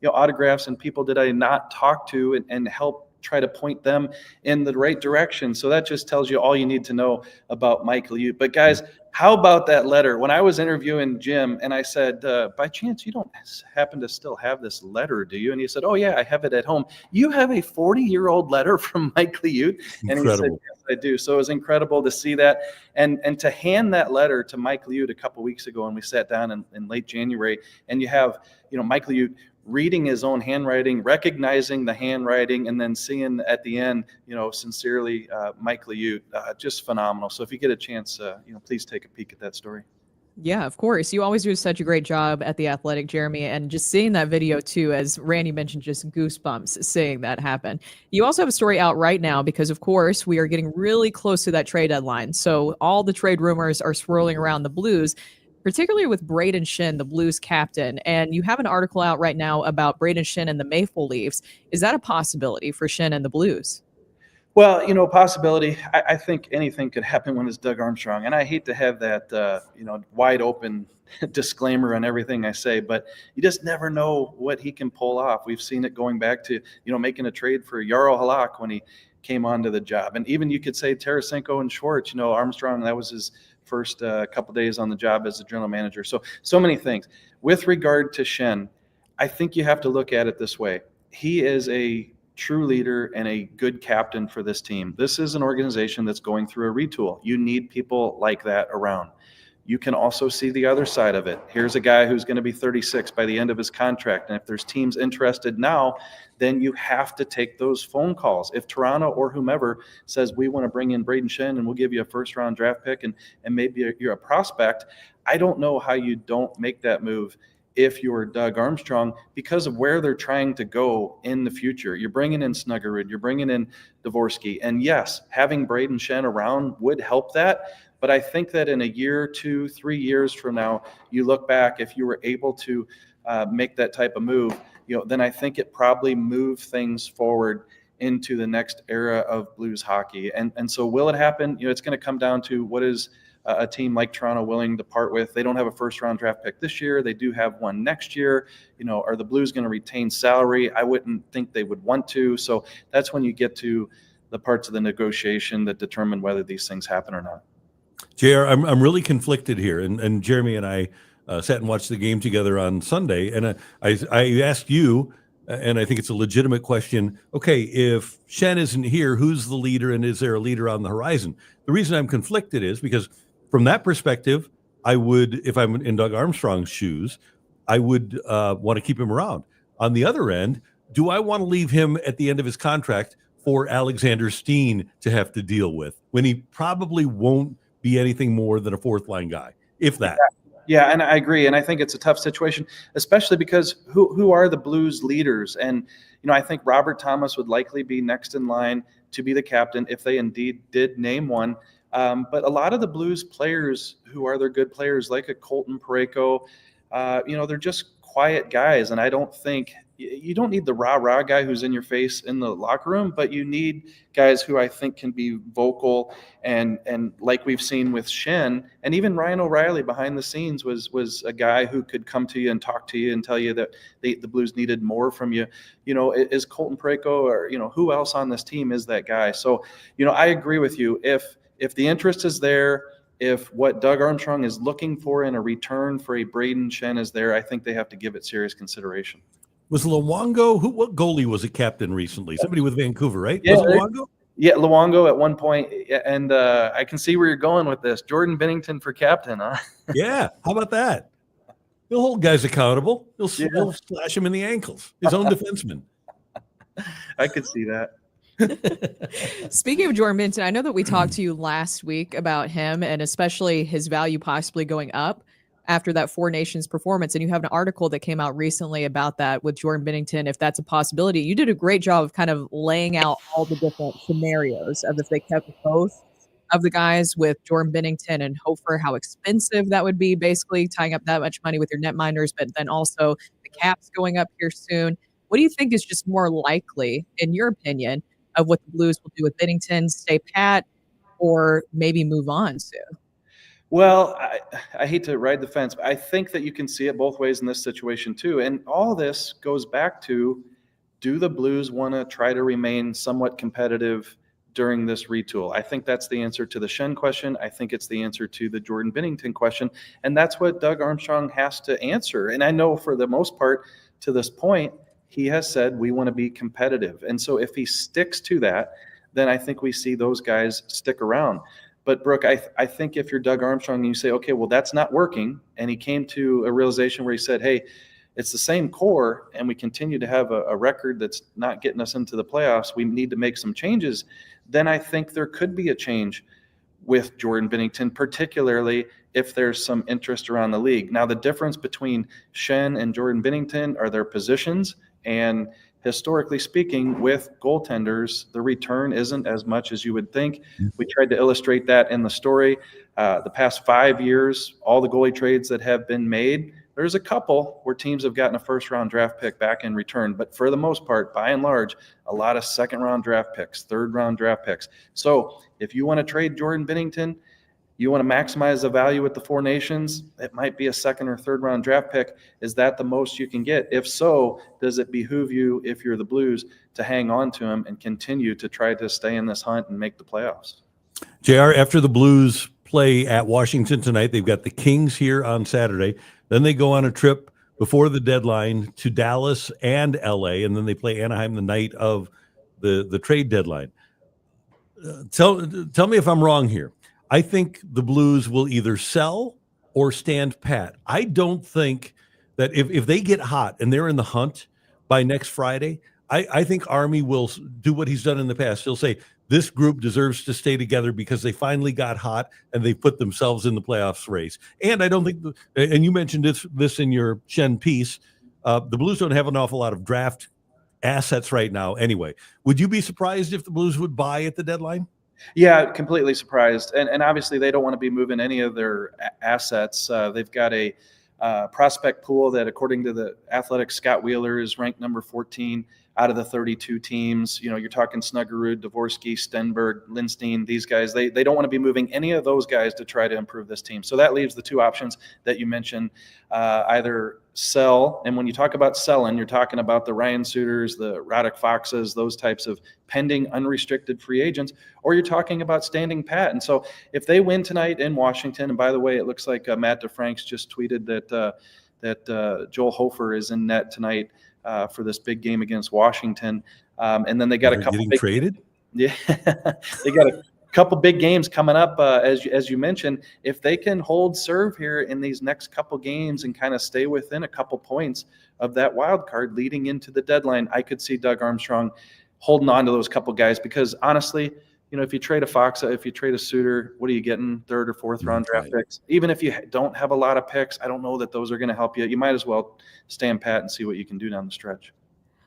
autographs and people did I not talk to and help try to point them in the right direction. So that just tells you all you need to know about Mike Liut. But guys, how about that letter? When I was interviewing Jim and I said, by chance, you don't happen to still have this letter, do you? And he said, oh yeah, I have it at home. You have a 40-year-old letter from Mike Liut? And he said, yes, I do. So it was incredible to see that. And to hand that letter to Mike Liut a couple weeks ago, and we sat down in late January, and you have, Mike Liut reading his own handwriting, recognizing the handwriting, and then seeing at the end, sincerely, Mike Liut, just phenomenal. So if you get a chance, please take a peek at that story. Yeah, of course. You always do such a great job at The Athletic, Jeremy, and just seeing that video too, as Randy mentioned, just goosebumps seeing that happen. You also have a story out right now because, of course, we are getting really close to that trade deadline. So all the trade rumors are swirling around the Blues, particularly with Braden Shin, the Blues captain. And you have an article out right now about Braden Shin and the Maple Leafs. Is that a possibility for Shin and the Blues? Well, possibility. I think anything could happen when it's Doug Armstrong. And I hate to have that, wide open disclaimer on everything I say, but you just never know what he can pull off. We've seen it going back to, making a trade for Jarro Halak when he came onto the job. And even you could say Tarasenko and Schwartz, Armstrong, that was his first couple days on the job as a general manager. So many things. With regard to Shen, I think you have to look at it this way. He is a true leader and a good captain for this team. This is an organization that's going through a retool. You need people like that around. you can also see the other side of it. Here's a guy who's going to be 36 by the end of his contract. And if there's teams interested now, then you have to take those phone calls. If Toronto or whomever says, we want to bring in Braden Shen and we'll give you a first-round draft pick and maybe you're a prospect, I don't know how you don't make that move if you're Doug Armstrong, because of where they're trying to go in the future. You're bringing in Snuggerud, you're bringing in Dvorsky. And yes, having Braden Shen around would help that. But I think that in a year, 2, 3 years from now, you look back, if you were able to make that type of move, then I think it probably moved things forward into the next era of Blues hockey. And so will it happen? It's going to come down to what is a team like Toronto willing to part with. They don't have a first-round draft pick this year. They do have one next year. Are the Blues going to retain salary? I wouldn't think they would want to. So that's when you get to the parts of the negotiation that determine whether these things happen or not. JR, I'm really conflicted here, and Jeremy and I sat and watched the game together on Sunday, and I asked you, and I think it's a legitimate question. Okay, if Shen isn't here, who's the leader, and is there a leader on the horizon? The reason I'm conflicted is because from that perspective, I would, if I'm in Doug Armstrong's shoes, I would want to keep him around. On the other end, do I want to leave him at the end of his contract for Alexander Steen to have to deal with when he probably won't be anything more than a fourth line guy, if that? Yeah, and I agree. And I think it's a tough situation, especially because who are the Blues leaders? And, I think Robert Thomas would likely be next in line to be the captain if they indeed did name one. But a lot of the Blues players who are their good players, like a Colton Parayko, they're just quiet guys. And I don't think you don't need the rah-rah guy who's in your face in the locker room, but you need guys who I think can be vocal and like we've seen with Shen, and even Ryan O'Reilly behind the scenes was a guy who could come to you and talk to you and tell you that the Blues needed more from you. Is Colton Parayko or, who else on this team is that guy? So, I agree with you. If the interest is there, if what Doug Armstrong is looking for in a return for a Braden Shen is there, I think they have to give it serious consideration. Was Luongo, what goalie was a captain recently? Somebody with Vancouver, right? Yeah, was it Luongo? Yeah, Luongo at one point. And I can see where you're going with this. Jordan Binnington for captain, huh? Yeah, how about that? He'll hold guys accountable. He'll slash him in the ankles. His own defenseman. I could see that. Speaking of Jordan Binnington, I know that we talked to you last week about him and especially his value possibly going up after that Four Nations performance. And you have an article that came out recently about that with Jordan Binnington, if that's a possibility. You did a great job of kind of laying out all the different scenarios of if they kept both of the guys with Jordan Binnington and Hofer, how expensive that would be, basically tying up that much money with your net minors, but then also the cap's going up here soon. What do you think is just more likely, in your opinion, of what the Blues will do with Binnington, stay pat, or maybe move on soon? Well, I hate to ride the fence, but I think that you can see it both ways in this situation too. And all this goes back to, do the Blues want to try to remain somewhat competitive during this retool? I think that's the answer to the Shen question. I think it's the answer to the Jordan Binnington question. And that's what Doug Armstrong has to answer. And I know for the most part, to this point, he has said we want to be competitive. And so if he sticks to that, then I think we see those guys stick around. But Brooke, I think if you're Doug Armstrong and you say, okay, well, that's not working, and he came to a realization where he said, hey, it's the same core and we continue to have a record that's not getting us into the playoffs, we need to make some changes, then I think there could be a change with Jordan Binnington, particularly if there's some interest around the league. Now, the difference between Shen and Jordan Binnington are their positions, and historically speaking, with goaltenders, the return isn't as much as you would think. We tried to illustrate that in the story. The past 5 years, all the goalie trades that have been made, there's a couple where teams have gotten a first-round draft pick back in return. But for the most part, by and large, a lot of second-round draft picks, third-round draft picks. So if you want to trade Jordan Binnington, you want to maximize the value with the Four Nations, it might be a second or third round draft pick. Is that the most you can get? If so, does it behoove you, if you're the Blues, to hang on to him and continue to try to stay in this hunt and make the playoffs? JR, after the Blues play at Washington tonight, they've got the Kings here on Saturday. Then they go on a trip before the deadline to Dallas and LA, and then they play Anaheim the night of the trade deadline. Tell me if I'm wrong here. I think the Blues will either sell or stand pat. I don't think that if they get hot and they're in the hunt by next Friday, I think Army will do what he's done in the past. He'll say, this group deserves to stay together because they finally got hot and they put themselves in the playoffs race. And I don't think, and you mentioned this in your Shen piece, the Blues don't have an awful lot of draft assets right now anyway. Would you be surprised if the Blues would buy at the deadline? Yeah, completely surprised. And obviously they don't want to be moving any of their assets. They've got a prospect pool that, according to the Athletic, Scott Wheeler is ranked number 14 out of the 32 teams. You know, you're talking Snuggerud, Dvorsky, Stenberg, Lindstein, these guys. They don't want to be moving any of those guys to try to improve this team. So that leaves the two options that you mentioned, either sell, and when you talk about selling, you're talking about the Ryan Suters, the Radek Foxes, those types of pending unrestricted free agents, or you're talking about standing pat. And so if they win tonight in Washington, and by the way, it looks like Matt DeFranks just tweeted that Joel Hofer is in net tonight for this big game against Washington. And then they got a couple getting big traded. Yeah, they got a couple big games coming up, as you mentioned. If they can hold serve here in these next couple games and kind of stay within a couple points of that wild card leading into the deadline, I could see Doug Armstrong holding on to those couple guys, because honestly, you know, if you trade a Fox, if you trade a Suter, what are you getting? Third or fourth round draft picks? Even if you don't have a lot of picks, I don't know that those are going to help you. You might as well stand pat and see what you can do down the stretch.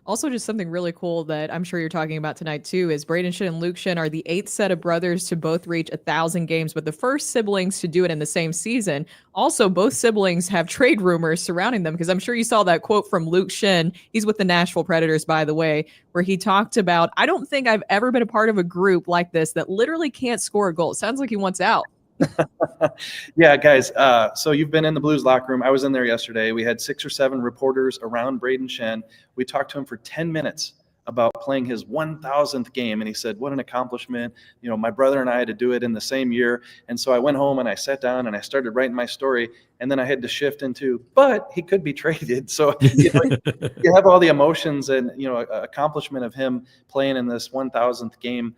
Also, just something really cool that I'm sure you're talking about tonight, too, is Braden Shen and Luke Shen are the 8th set of brothers to both reach 1,000 games, but the first siblings to do it in the same season. Also, both siblings have trade rumors surrounding them, because I'm sure you saw that quote from Luke Shen. He's with the Nashville Predators, by the way, where he talked about, I don't think I've ever been a part of a group like this that literally can't score a goal. It sounds like he wants out. Yeah, guys. So you've been in the Blues locker room. I was in there yesterday. We had 6 or 7 reporters around Braden Shen. We talked to him for 10 minutes about playing his 1,000th game. And he said, what an accomplishment. You know, my brother and I had to do it in the same year. And so I went home and I sat down and I started writing my story. And then I had to shift into, but he could be traded. So you have all the emotions and, accomplishment of him playing in this 1,000th game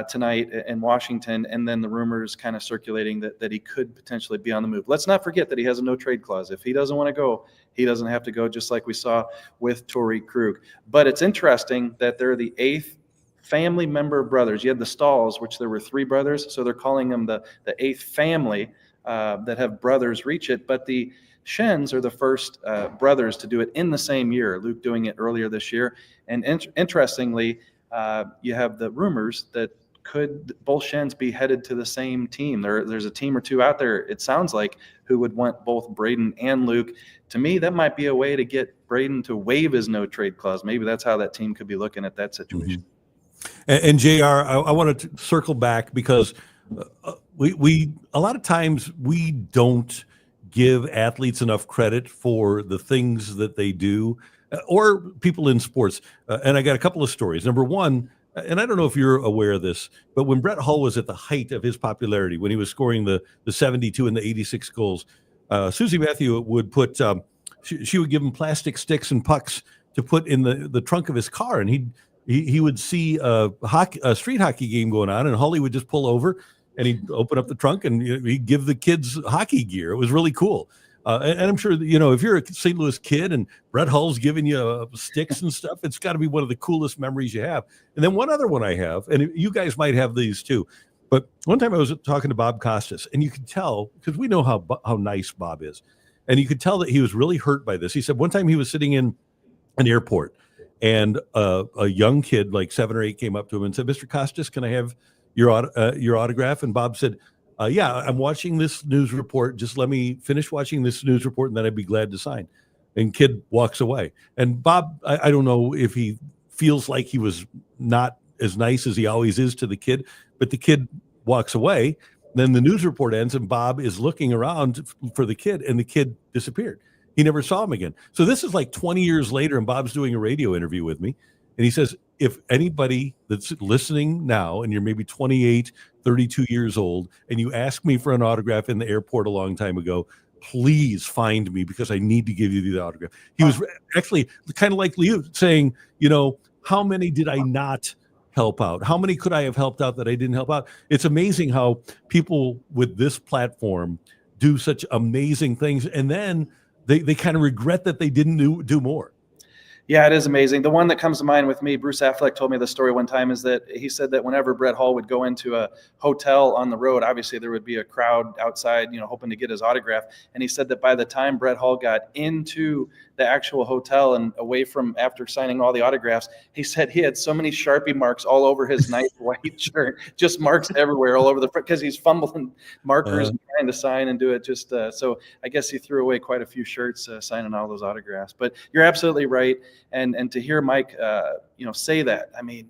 tonight in Washington, and then the rumors kind of circulating that he could potentially be on the move. Let's not forget that he has a no trade clause. If he doesn't want to go, he doesn't have to go, just like we saw with Torrey Krug. But it's interesting that they're the 8th family member of brothers. You had the Stalls, which there were 3 brothers, so they're calling them the 8th family that have brothers reach it. But the Shens are the first brothers to do it in the same year, Luke doing it earlier this year. And interestingly, you have the rumors that could both Shens be headed to the same team. There's a team or two out there, it sounds like, who would want both Braden and Luke. To me, that might be a way to get Braden to waive his no trade clause. Maybe that's how that team could be looking at that situation. Mm-hmm. And JR, I wanted to circle back, because we a lot of times we don't give athletes enough credit for the things that they do, or people in sports. And I got a couple of stories. Number one, and I don't know if you're aware of this, but when Brett Hull was at the height of his popularity, when he was scoring the 72 and the 86 goals, Susie Matthew would put, she would give him plastic sticks and pucks to put in the trunk of his car. And he would see a street hockey game going on, and Hully would just pull over and he'd open up the trunk and he'd give the kids hockey gear. It was really cool. And I'm sure that, if you're a St. Louis kid and Brett Hull's giving you sticks and stuff, it's got to be one of the coolest memories you have. And then one other one I have, and you guys might have these too, but one time I was talking to Bob Costas, and you could tell, because we know how nice Bob is, and you could tell that he was really hurt by this. He said one time he was sitting in an airport, and a young kid, like 7 or 8, came up to him and said, "Mr. Costas, can I have your autograph?" And Bob said, "Yeah, I'm watching this news report. Just let me finish watching this news report, and then I'd be glad to sign." And kid walks away. And Bob, I don't know if he feels like he was not as nice as he always is to the kid, but the kid walks away. Then the news report ends, and Bob is looking around for the kid, and the kid disappeared. He never saw him again. So this is like 20 years later, and Bob's doing a radio interview with me, and he says, if anybody that's listening now, and you're maybe 28, 32 years old, and you ask me for an autograph in the airport a long time ago, please find me, because I need to give you the autograph. He was actually kind of like Liut, saying, how many did I not help out? How many could I have helped out that I didn't help out? It's amazing how people with this platform do such amazing things, and then they kind of regret that they didn't do more. Yeah, it is amazing. The one that comes to mind with me, Bruce Affleck told me the story one time, is that he said that whenever Brett Hull would go into a hotel on the road, obviously there would be a crowd outside, hoping to get his autograph. And he said that by the time Brett Hull got into the actual hotel and away from after signing all the autographs, he said he had so many Sharpie marks all over his nice white shirt, just marks everywhere all over the front, because he's fumbling markers and trying to sign and do it. So I guess he threw away quite a few shirts signing all those autographs. But you're absolutely right. And to hear Mike, say that, I mean,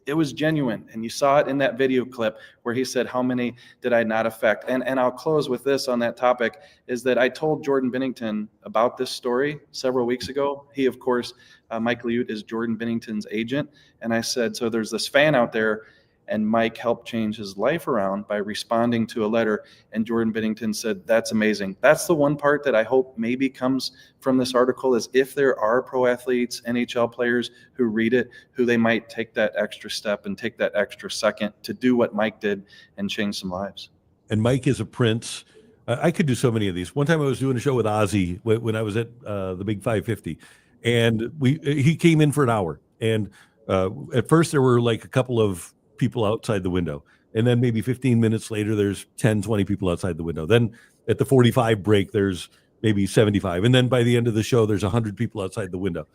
it was genuine. And you saw it in that video clip where he said, how many did I not affect? And I'll close with this on that topic, is that I told Jordan Binnington about this story several weeks ago. He, of course, Mike Liut is Jordan Binnington's agent. And I said, so there's this fan out there, and Mike helped change his life around by responding to a letter. And Jordan Binnington said, that's amazing. That's the one part that I hope maybe comes from this article, is if there are pro athletes, NHL players who read it, who they might take that extra step and take that extra second to do what Mike did and change some lives. And Mike is a prince. I could do so many of these. One time I was doing a show with Ozzy when I was at the Big 550, and he came in for an hour. And at first there were like a couple of people outside the window, and then maybe 15 minutes later there's 10, 20 people outside the window. Then at the 45 break there's maybe 75, and then by the end of the show there's 100 people outside the window.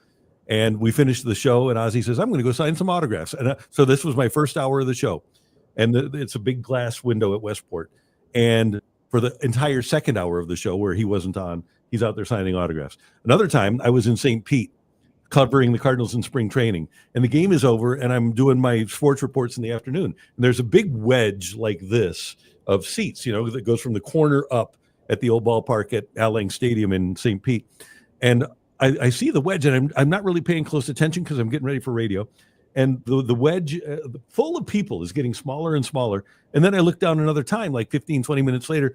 And we finished the show, and Ozzy says, I'm going to go sign some autographs. And so this was my first hour of the show, and it's a big glass window at Westport. And for the entire second hour of the show where he wasn't on, he's out there signing autographs. Another time I was in St. Pete covering the Cardinals in spring training, and the game is over, and I'm doing my sports reports in the afternoon. And there's a big wedge like this of seats, that goes from the corner up at the old ballpark at Al Lang Stadium in St. Pete. And I see the wedge, and I'm not really paying close attention because I'm getting ready for radio. And the wedge full of people is getting smaller and smaller. And then I look down another time, like 15, 20 minutes later,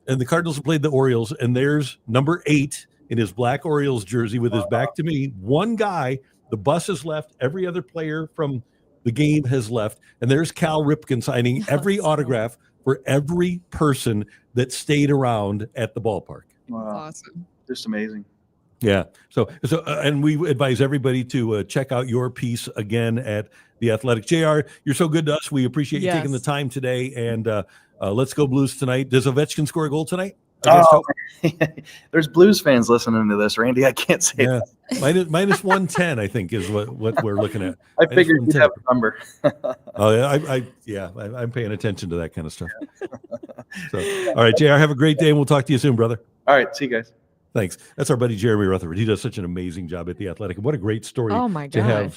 and the Cardinals have played the Orioles, and there's number 8 in his black Orioles jersey with his back to me. One guy, the bus has left. Every other player from the game has left. And there's Cal Ripken signing every autograph for every person that stayed around at the ballpark. Wow. Awesome. Just amazing. Yeah. So, and we advise everybody to check out your piece again at The Athletic. JR, you're so good to us. We appreciate you taking the time today. And let's go Blues tonight. Does Ovechkin score a goal tonight? There's Blues fans listening to this, Randy. I can't say that. minus 110, I think, is what we're looking at. I figured you'd have a number. I'm paying attention to that kind of stuff. So, all right, JR, have a great day, and we'll talk to you soon, brother. All right, see you guys. Thanks. That's our buddy Jeremy Rutherford. He does such an amazing job at The Athletic. And what a great story to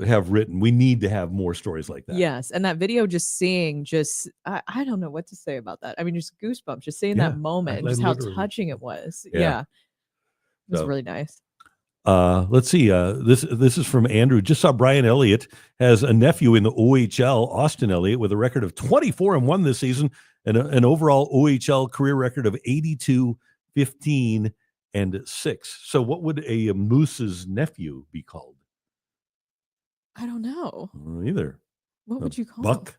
have written. We need to have more stories like that. Yes. And that video, I don't know what to say about that. I mean, just goosebumps, just seeing that moment, just how touching it was. Yeah. It was really nice. Let's see. This is from Andrew. Just saw Brian Elliott has a nephew in the OHL, Austin Elliott, with a record of 24-1 this season and an overall OHL career record of 82, 15, and 6. So what would a Moose's nephew be called? I don't know. Either. What would you call Buck?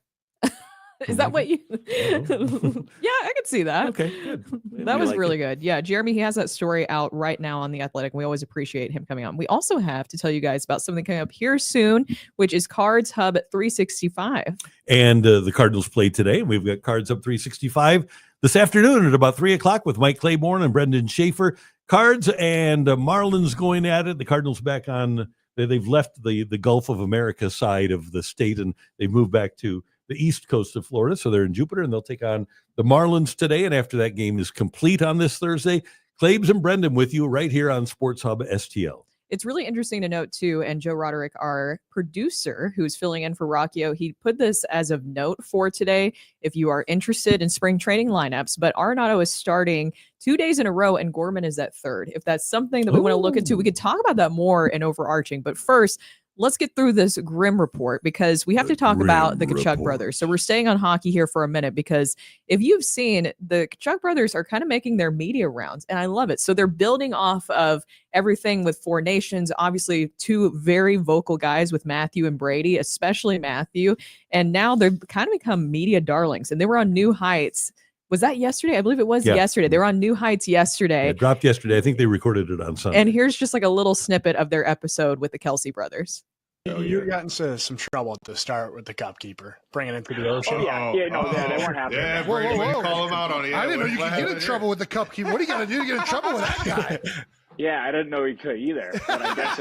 Is that what you? Yeah, I could see that. Okay, good. That was really good. Yeah, Jeremy, he has that story out right now on The Athletic. We always appreciate him coming on. We also have to tell you guys about something coming up here soon, which is Cards Hub 365. And the Cardinals played today. We've got Cards Hub 365 this afternoon at about 3 o'clock with Mike Claiborne and Brendan Schaefer. Cards and Marlins going at it. The Cardinals back on. They've left the Gulf of America side of the state, and they've moved back to the east coast of Florida. So they're in Jupiter, and they'll take on the Marlins today. And after that game is complete on this Thursday, Claibs and Brendan with you right here on Sports Hub STL. It's really interesting to note, too, and Joe Roderick, our producer, who's filling in for Rockio, he put this as of note for today if you are interested in spring training lineups. But Arenado is starting 2 days in a row, and Gorman is at third. If that's something that we want to look into, we could talk about that more in overarching. But first, let's get through this grim report because we have to talk about the Tkachuk brothers. So we're staying on hockey here for a minute because if you've seen, the Tkachuk brothers are kind of making their media rounds, and I love it. So they're building off of everything with Four Nations, obviously 2 very vocal guys with Matthew and Brady, especially Matthew, and now they've kind of become media darlings, and they were on new heights Was that yesterday? I believe it was yesterday. They were on New Heights yesterday. It dropped yesterday. I think they recorded it on Sunday. And here's just like a little snippet of their episode with the Kelsey brothers. You got into some trouble at the start with the cup keeper, bringing it to the ocean. They weren't happy. Yeah, Whoa. call him out on it. I didn't know you could get in trouble with the cup keeper. What are you going to do to get in trouble with that guy? Yeah, I didn't know he could either. But I guess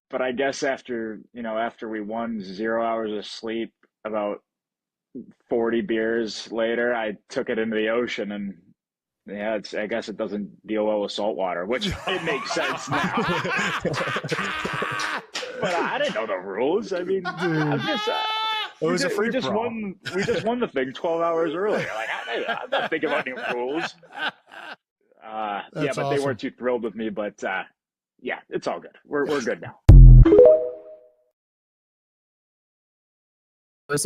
but I guess after we won 0 hours of sleep, about 40 beers later, I took it into the ocean, and I guess it doesn't deal well with salt water, which it makes sense now. But I didn't know the rules. I mean, I'm just it was a free we just won the thing 12 hours earlier. Like I'm not thinking about any rules. But awesome. They weren't too thrilled with me. But it's all good. We're good now.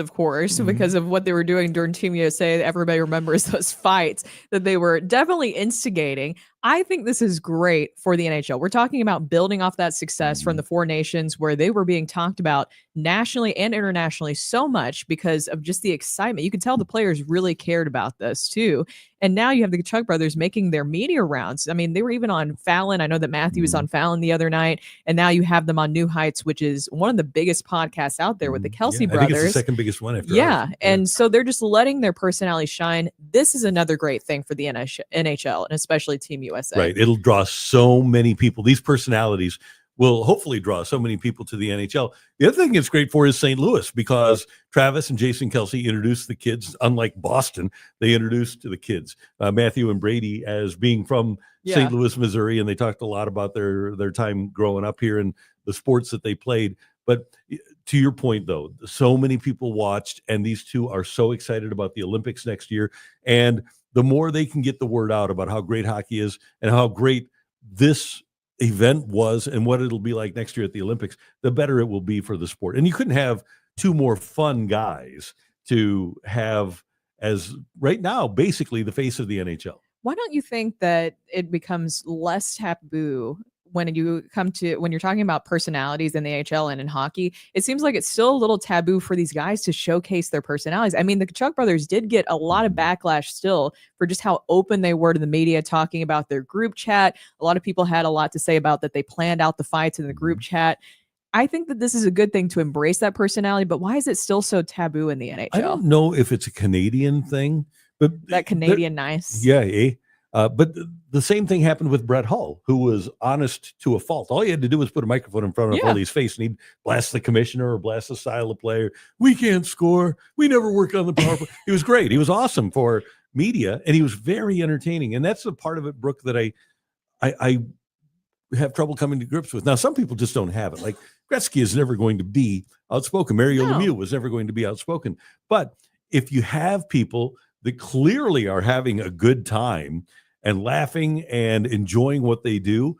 Of course, because of what they were doing during Team USA. Everybody remembers those fights that they were definitely instigating. I think this is great for the NHL. We're talking about building off that success from the Four Nations, where they were being talked about nationally and internationally so much because of just the excitement. You could tell the players really cared about this too. And now you have the Tkachuk brothers making their media rounds. I mean, they were even on Fallon. I know that Matthew was on Fallon the other night, and now you have them on New Heights, which is one of the biggest podcasts out there with the Kelsey brothers. I think it's the second biggest one after ours. And so they're just letting their personality shine. This is another great thing for the NHL and especially Team USA. Right. It'll draw so many people. These personalities will hopefully draw so many people to the NHL. The other thing it's great for is St. Louis, because Travis and Jason Kelsey introduced the kids, unlike Boston, they introduced to the kids Matthew and Brady as being from St. Louis, Missouri, and they talked a lot about their time growing up here and the sports that they played. But to your point, though, so many people watched, and these two are so excited about the Olympics next year. And the more they can get the word out about how great hockey is and how great this event was and what it'll be like next year at the Olympics, the better it will be for the sport. And you couldn't have two more fun guys to have as right now, basically the face of the NHL. Why don't you think that it becomes less taboo when you're talking about personalities in the AHL and in hockey? It seems like it's still a little taboo for these guys to showcase their personalities. I mean, the Tkachuk brothers did get a lot of backlash still for just how open they were to the media, talking about their group chat. A lot of people had a lot to say about that. They planned out the fights in the group chat. I think that this is a good thing to embrace that personality, but why is it still so taboo in the NHL? I don't know if it's a Canadian thing, but that Canadian nice. Yeah. But the same thing happened with Brett Hull, who was honest to a fault. All he had to do was put a microphone in front of Hully's face, and he'd blast the commissioner or blast the style of player. We can't score. We never work on the power play. He was great. He was awesome for media, and he was very entertaining. And that's the part of it, Brooke, that I have trouble coming to grips with. Now, some people just don't have it. Like Gretzky is never going to be outspoken. Mario Lemieux was never going to be outspoken. But if you have people that clearly are having a good time and laughing and enjoying what they do,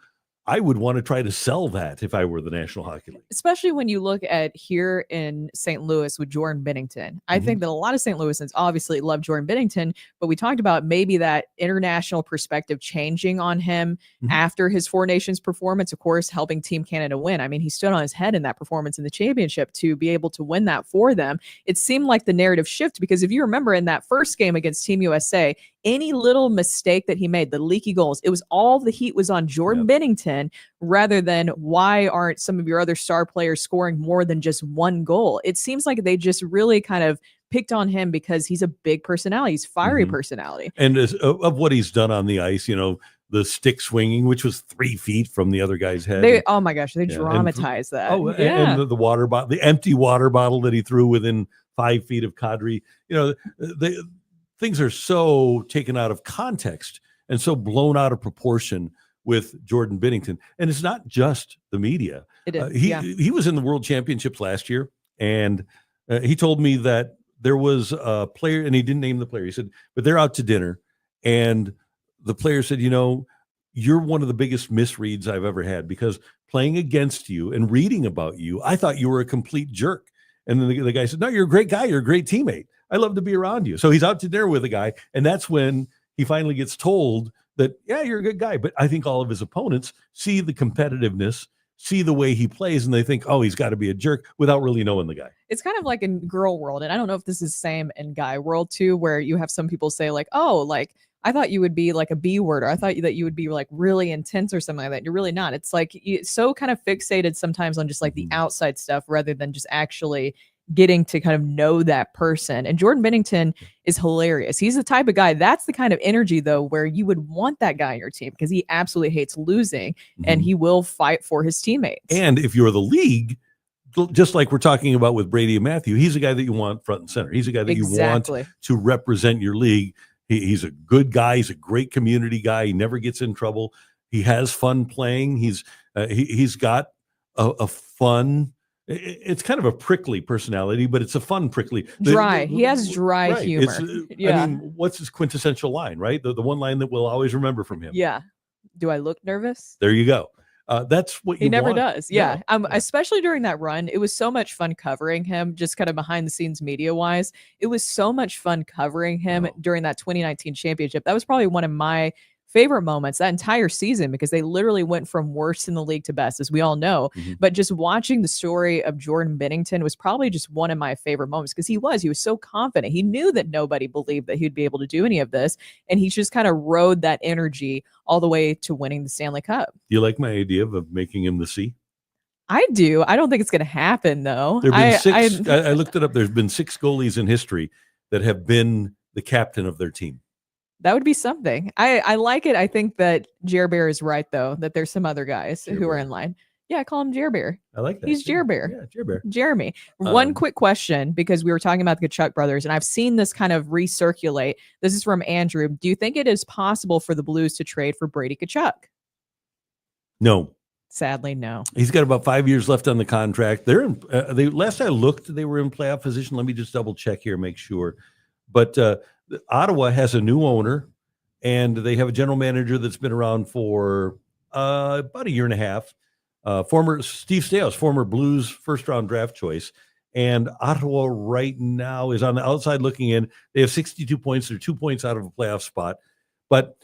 I would want to try to sell that if I were the National Hockey League. Especially when you look at here in St. Louis with Jordan Binnington. I think that a lot of St. Louisans obviously love Jordan Binnington, but we talked about maybe that international perspective changing on him after his Four Nations performance, of course, helping Team Canada win. I mean, he stood on his head in that performance in the championship to be able to win that for them. It seemed like the narrative shift, because if you remember in that first game against Team USA, any little mistake that he made, the leaky goals, it was all the heat was on Jordan Binnington, rather than why aren't some of your other star players scoring more than just one goal? It seems like they just really kind of picked on him because he's a big personality. He's fiery personality. And of what he's done on the ice, the stick swinging, which was 3 feet from the other guy's head. Oh my gosh, they dramatized that. And the water bottle, the empty water bottle that he threw within 5 feet of Kadri. Things are so taken out of context and so blown out of proportion with Jordan Binnington. And it's not just the media. He was in the World Championships last year, and he told me that there was a player, and he didn't name the player. He said, but they're out to dinner, and the player said, you're one of the biggest misreads I've ever had, because playing against you and reading about you, I thought you were a complete jerk. And then the guy said, no, you're a great guy. You're a great teammate. I love to be around you. So he's out to dinner with a guy, and that's when he finally gets told that, yeah, you're a good guy. But I think all of his opponents see the competitiveness see the way he plays and they think, oh, he's got to be a jerk without really knowing the guy. It's kind of like in girl world, and I don't know if this is the same in guy world too, where you have some people say like, oh, like I thought you would be like a B word, or I thought that you would be like really intense or something like that. You're really not. It's like it's so kind of fixated sometimes on just like the outside stuff rather than just actually getting to kind of know that person. And Jordan Binnington is hilarious. He's the type of guy, that's the kind of energy though, where you would want that guy on your team because he absolutely hates losing and he will fight for his teammates. And if you're the league, just like we're talking about with Brady and Matthew, he's a guy that you want front and center. He's a guy that you want to represent your league. He's a good guy. He's a great community guy. He never gets in trouble. He has fun playing. He's got a fun. It's kind of a prickly personality, but it's a fun prickly. Dry. He has dry humor. I mean, what's his quintessential line, right? The one line that we'll always remember from him. Yeah. Do I look nervous? There you go. That's what he never want. does. Yeah. Especially during that run, it was so much fun covering him, just kind of behind the scenes media wise. It was so much fun covering him during that 2019 championship. That was probably one of my favorite moments that entire season because they literally went from worst in the league to best, as we all know. But just watching the story of Jordan Binnington was probably just one of my favorite moments because he was so confident. He knew that nobody believed that he'd be able to do any of this. And he just kind of rode that energy all the way to winning the Stanley Cup. Do you like my idea of making him the C? I do. I don't think it's going to happen though. There have been six. I looked it up. There's been 6 goalies in history that have been the captain of their team. That would be something. I like it. I think that Jer Bear is right, though, that there's some other guys who are in line. Yeah, I call him Jer Bear. I like that. He's Jer Bear. Yeah, Jer Bear. Jeremy. One quick question, because we were talking about the Tkachuk brothers, and I've seen this kind of recirculate. This is from Andrew. Do you think it is possible for the Blues to trade for Brady Tkachuk? No. Sadly, no. He's got about 5 years left on the contract. They're in, last I looked, they were in playoff position. Let me just double check here, make sure. But Ottawa has a new owner, and they have a general manager that's been around for about a year and a half. Former Steve Staios, former Blues first-round draft choice. And Ottawa right now is on the outside looking in. They have 62 points. They're 2 points out of a playoff spot. But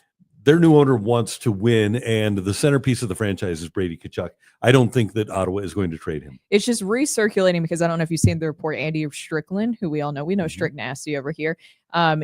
their new owner wants to win, and the centerpiece of the franchise is Brady Tkachuk. I don't think that Ottawa is going to trade him. It's just recirculating because I don't know if you've seen the report. Andy Strickland, who we all know, we know Strick Nasty over here.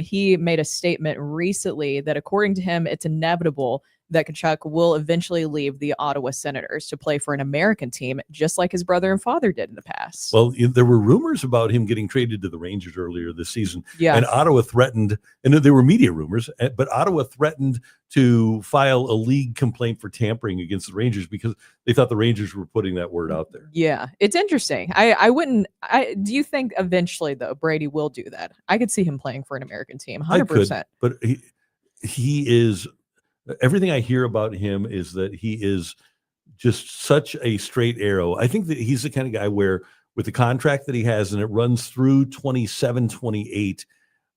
He made a statement recently that according to him, it's inevitable that Tkachuk will eventually leave the Ottawa Senators to play for an American team, just like his brother and father did in the past. Well, there were rumors about him getting traded to the Rangers earlier this season. Yeah. And Ottawa threatened, and there were media rumors, but Ottawa threatened to file a league complaint for tampering against the Rangers because they thought the Rangers were putting that word out there. Yeah, it's interesting. Do you think eventually, though, Brady will do that? I could see him playing for an American team, 100%. But he is... Everything I hear about him is that he is just such a straight arrow. I think that he's the kind of guy where with the contract that he has and it runs through 27, 28,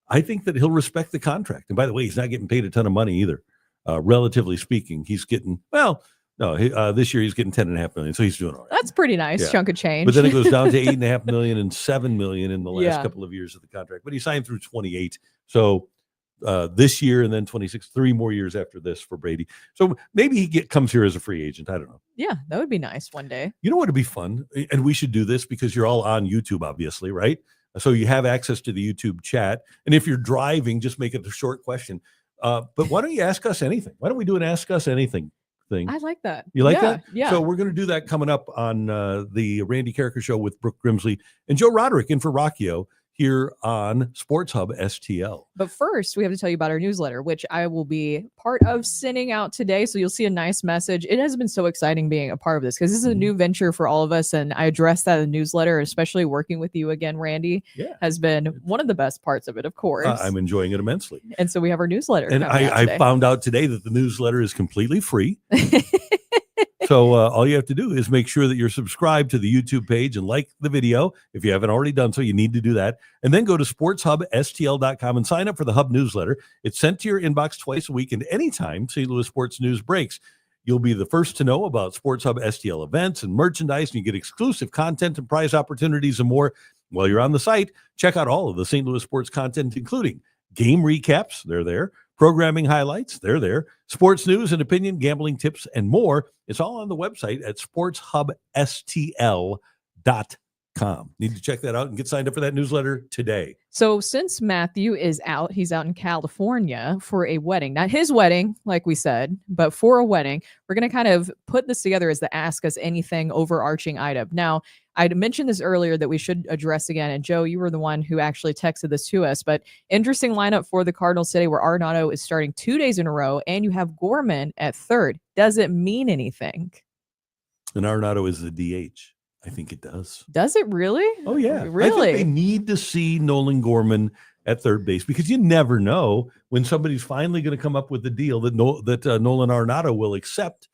I think that he'll respect the contract. And by the way, he's not getting paid a ton of money either. Relatively speaking, he's getting, this year he's getting $10.5 million. So he's doing all right. That's pretty nice chunk of change. But then it goes down to $8.5 million and $7 million in the last couple of years of the contract. But he signed through 28. So this year and then 26, 3 more years after this for Brady. So maybe he comes here as a free agent. I don't know. Yeah, that would be nice one day. You know what would be fun? And we should do this because you're all on YouTube, obviously, right? So you have access to the YouTube chat. And if you're driving, just make it a short question. But why don't you ask us anything? Why don't we do an Ask Us Anything thing? I like that. You like that? Yeah. So we're going to do that coming up on the Randy Carricker Show with Brooke Grimsley and Joe Roderick in for Rockio here on Sports Hub STL. But first, we have to tell you about our newsletter, which I will be part of sending out today. So you'll see a nice message. It has been so exciting being a part of this because this is a new venture for all of us. And I addressed that in the newsletter, especially working with you again, Randy, has been one of the best parts of it, of course. I'm enjoying it immensely. And so we have our newsletter. And I found out today that the newsletter is completely free. So all you have to do is make sure that you're subscribed to the YouTube page and like the video. If you haven't already done so, you need to do that. And then go to sportshubstl.com and sign up for the Hub newsletter. It's sent to your inbox twice a week and anytime St. Louis sports news breaks. You'll be the first to know about Sports Hub STL events and merchandise, and you get exclusive content and prize opportunities and more. While you're on the site, check out all of the St. Louis sports content, including game recaps. They're there. Programming highlights, they're there. Sports news and opinion, gambling tips, and more. It's all on the website at sportshubstl.com. Need to check that out and get signed up for that newsletter today. So since Matthew is out, he's out in California for a wedding. Not his wedding, like we said, but for a wedding. We're going to kind of put this together as the Ask Us Anything overarching item. Now, I mentioned this earlier that we should address again. And Joe, you were the one who actually texted this to us. But interesting lineup for the Cardinals today where Arenado is starting 2 days in a row and you have Gorman at third. Does it mean anything? And Arenado is the DH. I think it does. Does it really? Oh, yeah. Really? I think they need to see Nolan Gorman at third base because you never know when somebody's finally going to come up with a deal that Nolan Arenado will accept.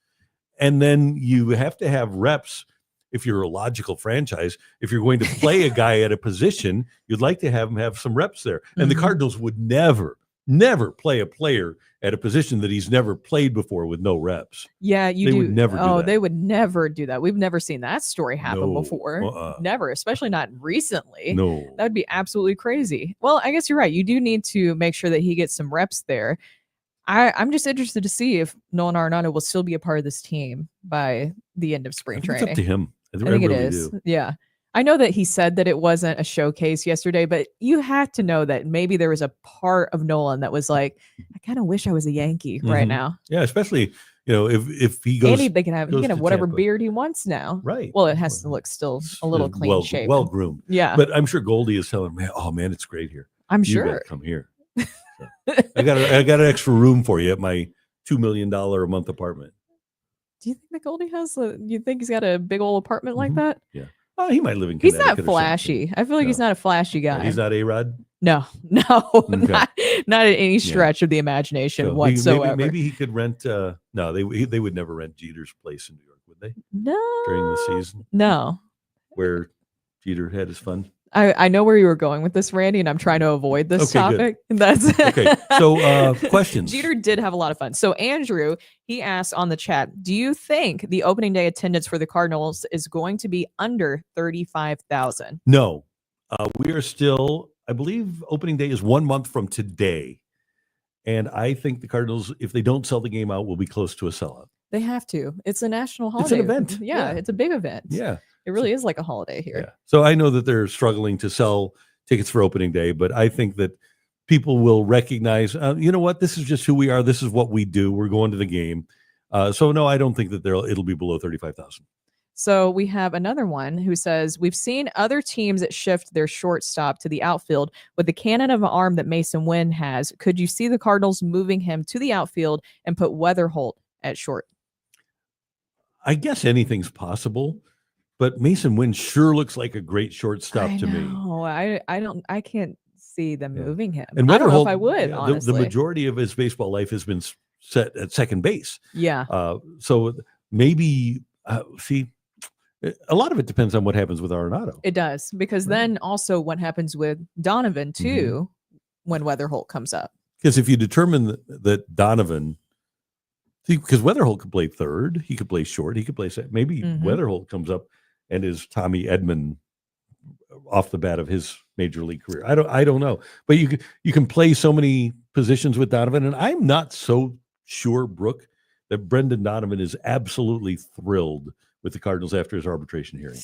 And then you have to have reps. If you're a logical franchise, if you're going to play a guy at a position, you'd like to have him have some reps there. And the Cardinals would never play a player at a position that he's never played before with no reps. Yeah, They would never do that. They would never do that. We've never seen that story happen before. Never, especially not recently. No. That would be absolutely crazy. Well, I guess you're right. You do need to make sure that he gets some reps there. I'm just interested to see if Nolan Arenado will still be a part of this team by the end of spring training. It's up to him. I think it is. Yeah. I know that he said that it wasn't a showcase yesterday, but you had to know that maybe there was a part of Nolan that was like, I kind of wish I was a Yankee right now. Yeah, especially, if he goes. And he can have whatever Tampa. beard he wants now. Right. Well, it has to look still a little clean shaven. Well groomed. Yeah. But I'm sure Goldie is telling him, man, it's great here. I'm You sure. gotta come here. So, I got an extra room for you at my $2 million a month apartment. Do you think that Goldie you think he's got a big old apartment like that? Yeah. Oh, he might live in He's Connecticut. not flashy. I feel like he's not a flashy guy. He's not A-Rod? No, not at any stretch of the imagination whatsoever. Maybe he could rent. No, they would never rent Jeter's place in New York, would they? No. During the season? No. Where Jeter had his fun? I know where you were going with this, Randy, and I'm trying to avoid this topic. Good. That's okay. So questions. Jeter did have a lot of fun. So Andrew, he asked on the chat, do you think the opening day attendance for the Cardinals is going to be under 35,000? No. We are still, I believe opening day is 1 month from today. And I think the Cardinals, if they don't sell the game out, will be close to a sellout. They have to. It's a national holiday. It's an event. Yeah, it's a big event. Yeah. It really is like a holiday here. Yeah. So I know that they're struggling to sell tickets for opening day, but I think that people will recognize, you know what, this is just who we are. This is what we do. We're going to the game. So no, I don't think that it'll be below 35,000. So we have another one who says, we've seen other teams that shift their shortstop to the outfield with the cannon of an arm that Mason Wynn has. Could you see the Cardinals moving him to the outfield and put Weatherholt at short? I guess anything's possible, but Mason Wynn sure looks like a great shortstop to me. No, I can't see them moving him. And I don't know if Weatherholt, I would, honestly. the majority of his baseball life has been set at second base. Yeah. So maybe, a lot of it depends on what happens with Arenado. It does, because then also what happens with Donovan too, when Weatherholt comes up. Because if you determine that Donovan, because Weatherholt could play third, he could play short, he could play second. Maybe Weatherholt comes up and is Tommy Edman off the bat of his major league career. I don't know, but you can play so many positions with Donovan, and I'm not so sure, Brooke, that Brendan Donovan is absolutely thrilled with the Cardinals after his arbitration hearing.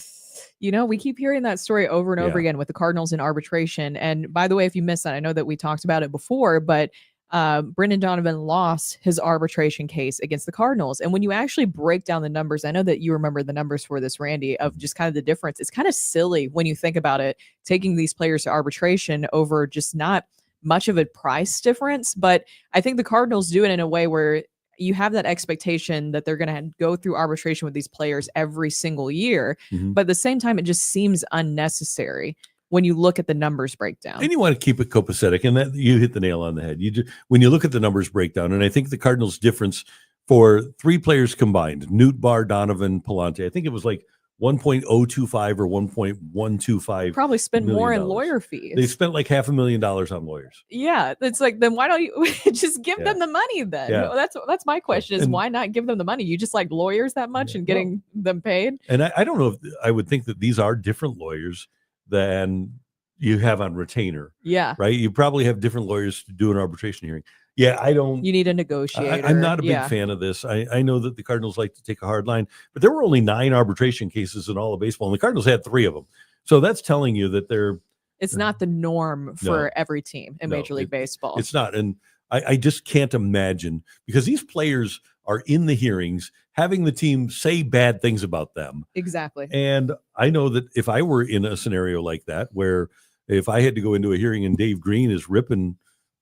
You know, we keep hearing that story over and over again with the Cardinals in arbitration. And by the way, if you missed that, I know that we talked about it before, but Brendan Donovan lost his arbitration case against the Cardinals. And when you actually break down the numbers, I know that you remember the numbers for this, Randy, of just kind of the difference. It's kind of silly when you think about it, taking these players to arbitration over just not much of a price difference. But I think the Cardinals do it in a way where you have that expectation that they're going to go through arbitration with these players every single year. But at the same time, it just seems unnecessary when you look at the numbers breakdown. And you want to keep it copacetic, and that you hit the nail on the head. When you look at the numbers breakdown, and I think the Cardinals' difference for three players combined, Newt, Barr, Donovan, Palante, I think it was like 1.025 or 1.125. Probably spend more in lawyer fees. They spent like $500,000 on lawyers. Yeah, it's like, then why don't you just give them the money then? Yeah. That's my question is, why not give them the money? You just like lawyers that much and getting them paid? And I don't know if I would think that these are different lawyers than, you have on retainer, Yeah. right? You probably have different lawyers to do an arbitration hearing. Yeah, I don't. You need a negotiator. I'm not a big Yeah. fan of this. I know that the Cardinals like to take a hard line, but there were only 9 arbitration cases in all of baseball, and the Cardinals had 3 of them. So that's telling you that they're. It's not the norm for No. every team in No, Major League Baseball. It's not. And I just can't imagine, because these players are in the hearings having the team say bad things about them. Exactly. And I know that if I were in a scenario like that, where if I had to go into a hearing and Dave Green is ripping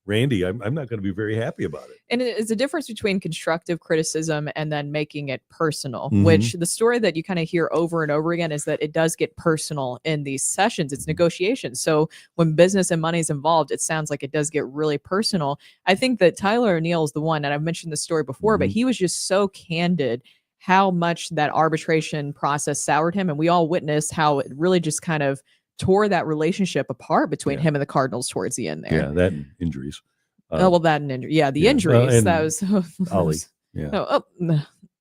Randy, I'm not going to be very happy about it. And it's a difference between constructive criticism and then making it personal, Mhm. which the story that you kind of hear over and over again is that it does get personal in these sessions. It's negotiations. So when business and money is involved, it sounds like it does get really personal. I think that Tyler O'Neill is the one, and I've mentioned this story before, but he was just so candid how much that arbitration process soured him. And we all witnessed how it really just kind of tore that relationship apart between him and the Cardinals towards the end there. Yeah, that and injuries. Oh, well, that and injury. Yeah, the yeah. injuries. And that was Ollie. Yeah.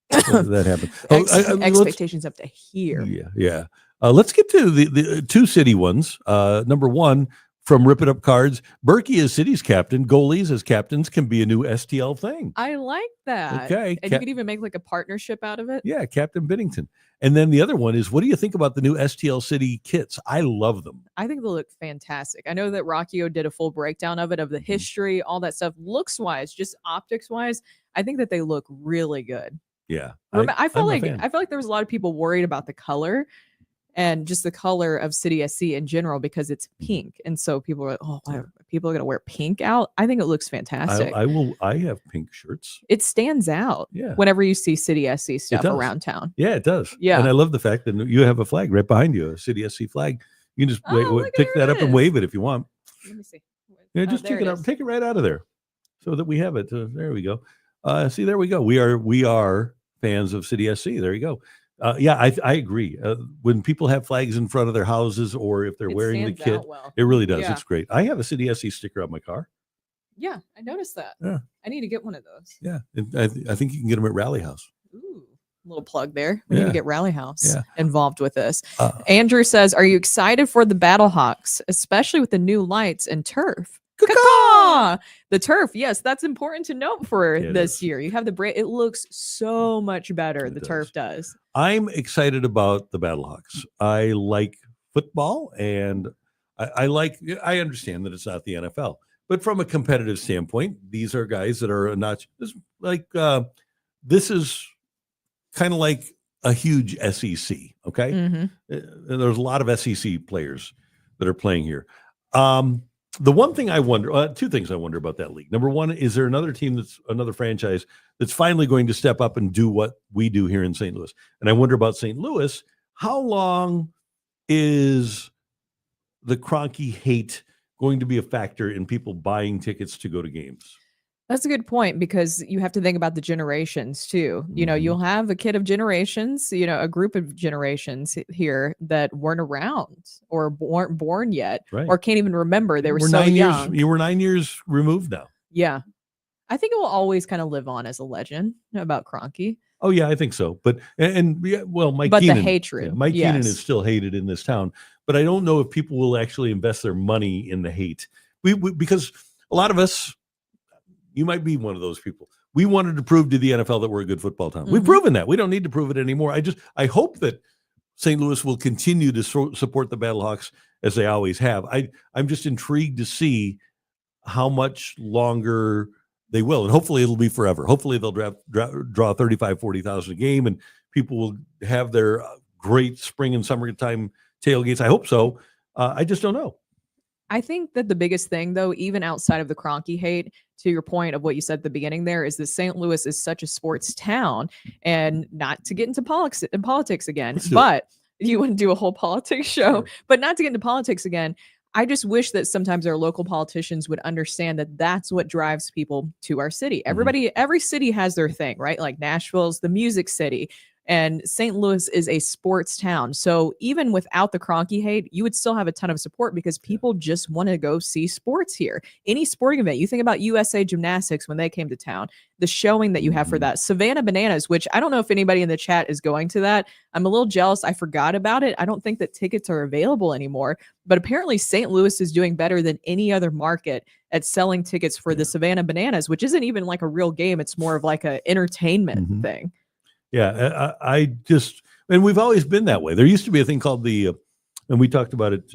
That happened. Expectations up to here. Yeah. Let's get to the 2 city ones. Number 1, from Rip It Up Cards, Berkey as city's captain, goalies as captains can be a new STL thing. I like that. Okay. And you could even make like a partnership out of it. Yeah, Captain Binnington. And then the other one is, what do you think about the new STL City kits? I love them. I think they look fantastic. I know that Rockio did a full breakdown of it, of the history, all that stuff. Looks wise, just optics wise, I think that they look really good. Yeah. I feel I'm a fan. like there was a lot of people worried about the color and just the color of City SC in general because it's pink. And so people are like, oh, why are people are going to wear pink out? I think it looks fantastic. I have pink shirts. It stands out Yeah. whenever you see City SC stuff does. around town. Yeah, it does. Yeah. And I love the fact that you have a flag right behind you, a City SC flag. You can just look, pick there that it up and is. wave it if you want. Let me see. Yeah, Oh, just there take it it out, is. take it right out of there, so that we have it. There we go. See, there we go. We are fans of City SC. There you go. Yeah, I agree. When people have flags in front of their houses, or if they're It wearing the stands kit, out well. it really does. Yeah. It's great. I have a City SC sticker on my car. Yeah, I noticed that. Yeah. I need to get one of those. Yeah, and I think you can get them at Rally House. Ooh, little plug there. We need Yeah. to get Rally House Yeah. involved with this. Uh, Andrew says, "Are you excited for the Battlehawks, especially with the new lights and turf?" Caw-caw! The turf, yes, that's important to note for Yeah, it this is. year. You have the break; it looks so much better. It The does. turf does. I'm excited about the Battlehawks. I like football, and I understand that it's not the NFL, but from a competitive standpoint, these are guys that are not like this is kind of like a huge SEC. Okay, Mhm. There's a lot of SEC players that are playing here. The one thing I wonder, 2 things I wonder about that league. Number 1, is there another team another franchise that's finally going to step up and do what we do here in St. Louis? And I wonder about St. Louis. How long is the Kroenke hate going to be a factor in people buying tickets to go to games? That's a good point, because you have to think about the generations too. You know, Mhm. you'll have a kid of generations, a group of generations here that weren't around or weren't born yet, Right. or can't even remember. They were We're so 9 young. years. You were 9 years removed now. Yeah. I think it will always kind of live on as a legend about Kroenke. Oh yeah, I think so. But yeah, well, Mike But the Keenan, hatred, Mike Keenan yes. is still hated in this town. But I don't know if people will actually invest their money in the hate. We because a lot of us, you might be one of those people. We wanted to prove to the NFL that we're a good football town. We've Mhm. proven that. We don't need to prove it anymore. I hope that St. Louis will continue to support the Battlehawks as they always have. I'm just intrigued to see how much longer they will, and hopefully it'll be forever. Hopefully they'll draw 35, 40,000 a game, and people will have their great spring and summertime tailgates. I hope so. I just don't know. I think that the biggest thing, though, even outside of the Kroenke hate, to your point of what you said at the beginning there, is that St. Louis is such a sports town, and not to get into politics again, Let's do it. but you want to do a whole politics show, Sure. but not to get into politics again. I just wish that sometimes our local politicians would understand that that's what drives people to our city. Mm-hmm. Every city has their thing, right? Like Nashville's the music city. And St. Louis is a sports town. So even without the Kroenke hate, you would still have a ton of support because people just want to go see sports here. Any sporting event, you think about USA Gymnastics when they came to town, the showing that you have for that. Savannah Bananas, which I don't know if anybody in the chat is going to that. I'm a little jealous. I forgot about it. I don't think that tickets are available anymore. But apparently St. Louis is doing better than any other market at selling tickets for the Savannah Bananas, which isn't even like a real game. It's more of like an entertainment thing. Yeah, I just, and we've always been that way. There used to be a thing called and we talked about it,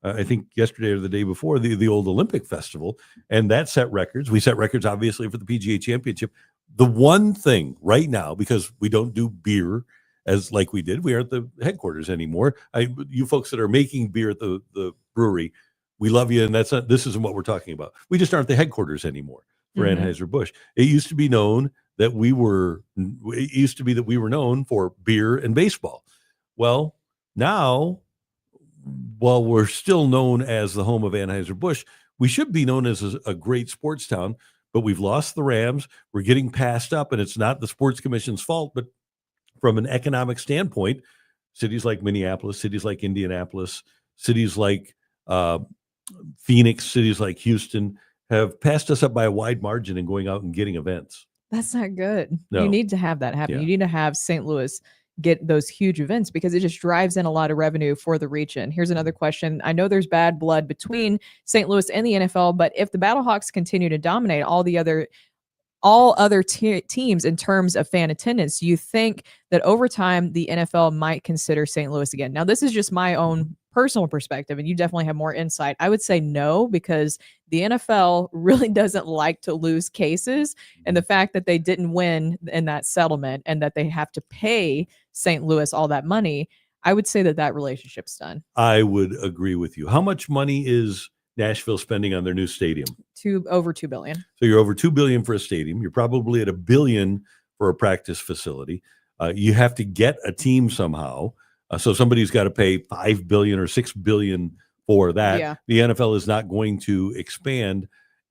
I think yesterday or the day before, the old Olympic Festival, and that set records. We set records, obviously, for the PGA Championship. The one thing right now, because we don't do beer as like we did, we aren't the headquarters anymore. You folks that are making beer at the brewery, we love you, and this isn't what we're talking about. We just aren't the headquarters anymore for Anheuser-Busch. It used to be known that we were known for beer and baseball. Well, now, while we're still known as the home of Anheuser-Busch, we should be known as a great sports town, but we've lost the Rams. We're getting passed up, and it's not the Sports Commission's fault, but from an economic standpoint, cities like Minneapolis, cities like Indianapolis, cities like Phoenix, cities like Houston have passed us up by a wide margin in going out and getting events. That's not good. No. You need to have that happen. Yeah. You need to have St. Louis get those huge events because it just drives in a lot of revenue for the region. Here's another question. I know there's bad blood between St. Louis and the NFL, but if the Battlehawks continue to dominate all other teams in terms of fan attendance, you think that over time the NFL might consider St. Louis again? Now, this is just my own personal perspective, and you definitely have more insight. I would say no, because the NFL really doesn't like to lose cases, and the fact that they didn't win in that settlement and that they have to pay St. Louis all that money, I would say that relationship's done. I would agree with you. How much money is Nashville spending on their new stadium? Over $2 billion. So you're over $2 billion for a stadium. You're probably at $1 billion for a practice facility. You have to get a team somehow. So somebody's got to pay $5 billion or $6 billion for that. Yeah. The NFL is not going to expand.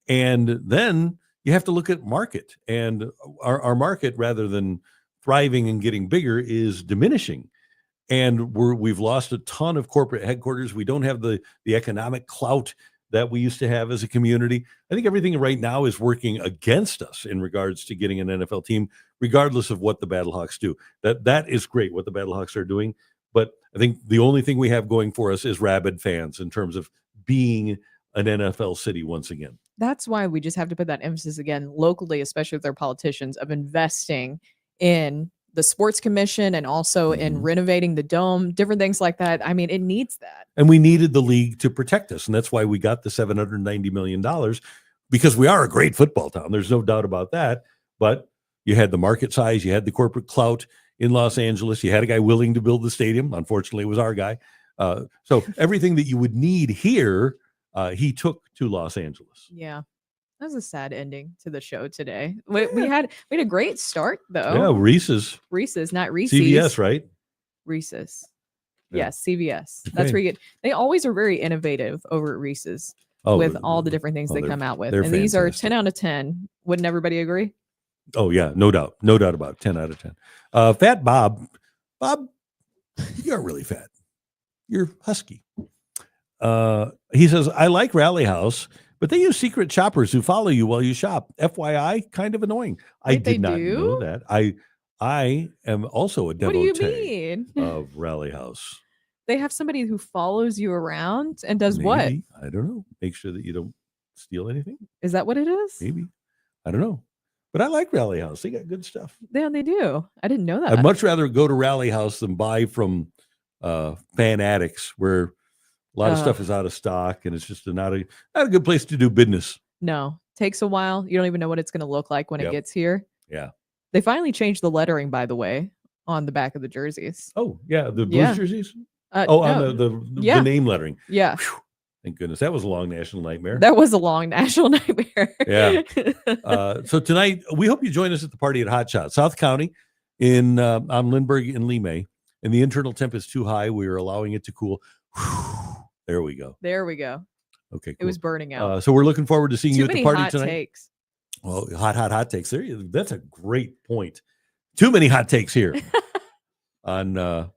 And then you have to look at market. And our market, rather than thriving and getting bigger, is diminishing. And we've lost a ton of corporate headquarters. We don't have the economic clout that we used to have as a community. I think everything right now is working against us in regards to getting an NFL team, regardless of what the Battlehawks do. That is great what the Battlehawks are doing. But I think the only thing we have going for us is rabid fans in terms of being an NFL city once again. That's why we just have to put that emphasis again locally, especially with our politicians, of investing in the sports commission and also in renovating the dome, different things like that. I mean, it needs that. And we needed the league to protect us. And that's why we got the $790 million, because we are a great football town. There's no doubt about that. But you had the market size, you had the corporate clout in Los Angeles. You had a guy willing to build the stadium. Unfortunately, it was our guy. So everything that you would need here, he took to Los Angeles. Yeah. That was a sad ending to the show today. We had a great start though. Yeah, Reese's, not Reese's. CVS, right? Reese's. Yeah. Yes, CVS. Okay. That's where you get. They always are very innovative over at Reese's with all the different things they come out with. And these are 10 out of 10. Wouldn't everybody agree? Oh yeah, no doubt about it. 10 out of 10. Fat Bob, you're really fat. You're husky. He says, I like Rally House, but they use secret shoppers who follow you while you shop. FYI, kind of annoying. I did not know that. I am also a devotee of Rally House. They have somebody who follows you around and does what? I don't know. Make sure that you don't steal anything. Is that what it is? Maybe. I don't know. But I like Rally House. They got good stuff. Yeah, they do. I didn't know that. I'd much rather go to Rally House than buy from Fan Addicts, where a lot of stuff is out of stock, and it's just not a good place to do business. No, takes a while. You don't even know what it's going to look like when it gets here. Yeah. They finally changed the lettering, by the way, on the back of the jerseys. Oh, yeah. The Blues jerseys? No. On the name lettering. Yeah. Whew. Thank goodness. That was a long national nightmare. That was a long national nightmare. Yeah. So tonight, we hope you join us at the party at Hot Shot, South County on Lindbergh and Lee May. And the internal temp is too high. We are allowing it to cool. Whew. There we go. Okay, cool. It was burning out. So we're looking forward to seeing you at the party hot tonight. Takes. Well, hot takes. That's a great point. Too many hot takes here on the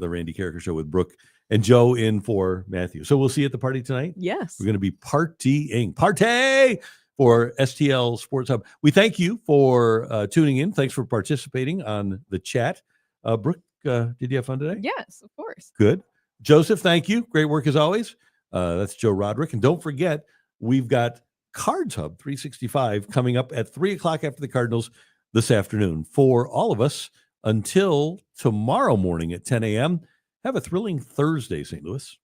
Randy Carricker Show with Brooke and Joe in for Matthew. So we'll see you at the party tonight. Yes. We're going to be partying. Party for STL Sports Hub. We thank you for tuning in. Thanks for participating on the chat. Brooke, did you have fun today? Yes, of course. Good. Joseph, thank you. Great work as always. That's Joe Roderick. And don't forget, we've got Cards Hub 365 coming up at 3 o'clock after the Cardinals this afternoon. For all of us, until tomorrow morning at 10 a.m., have a thrilling Thursday, St. Louis.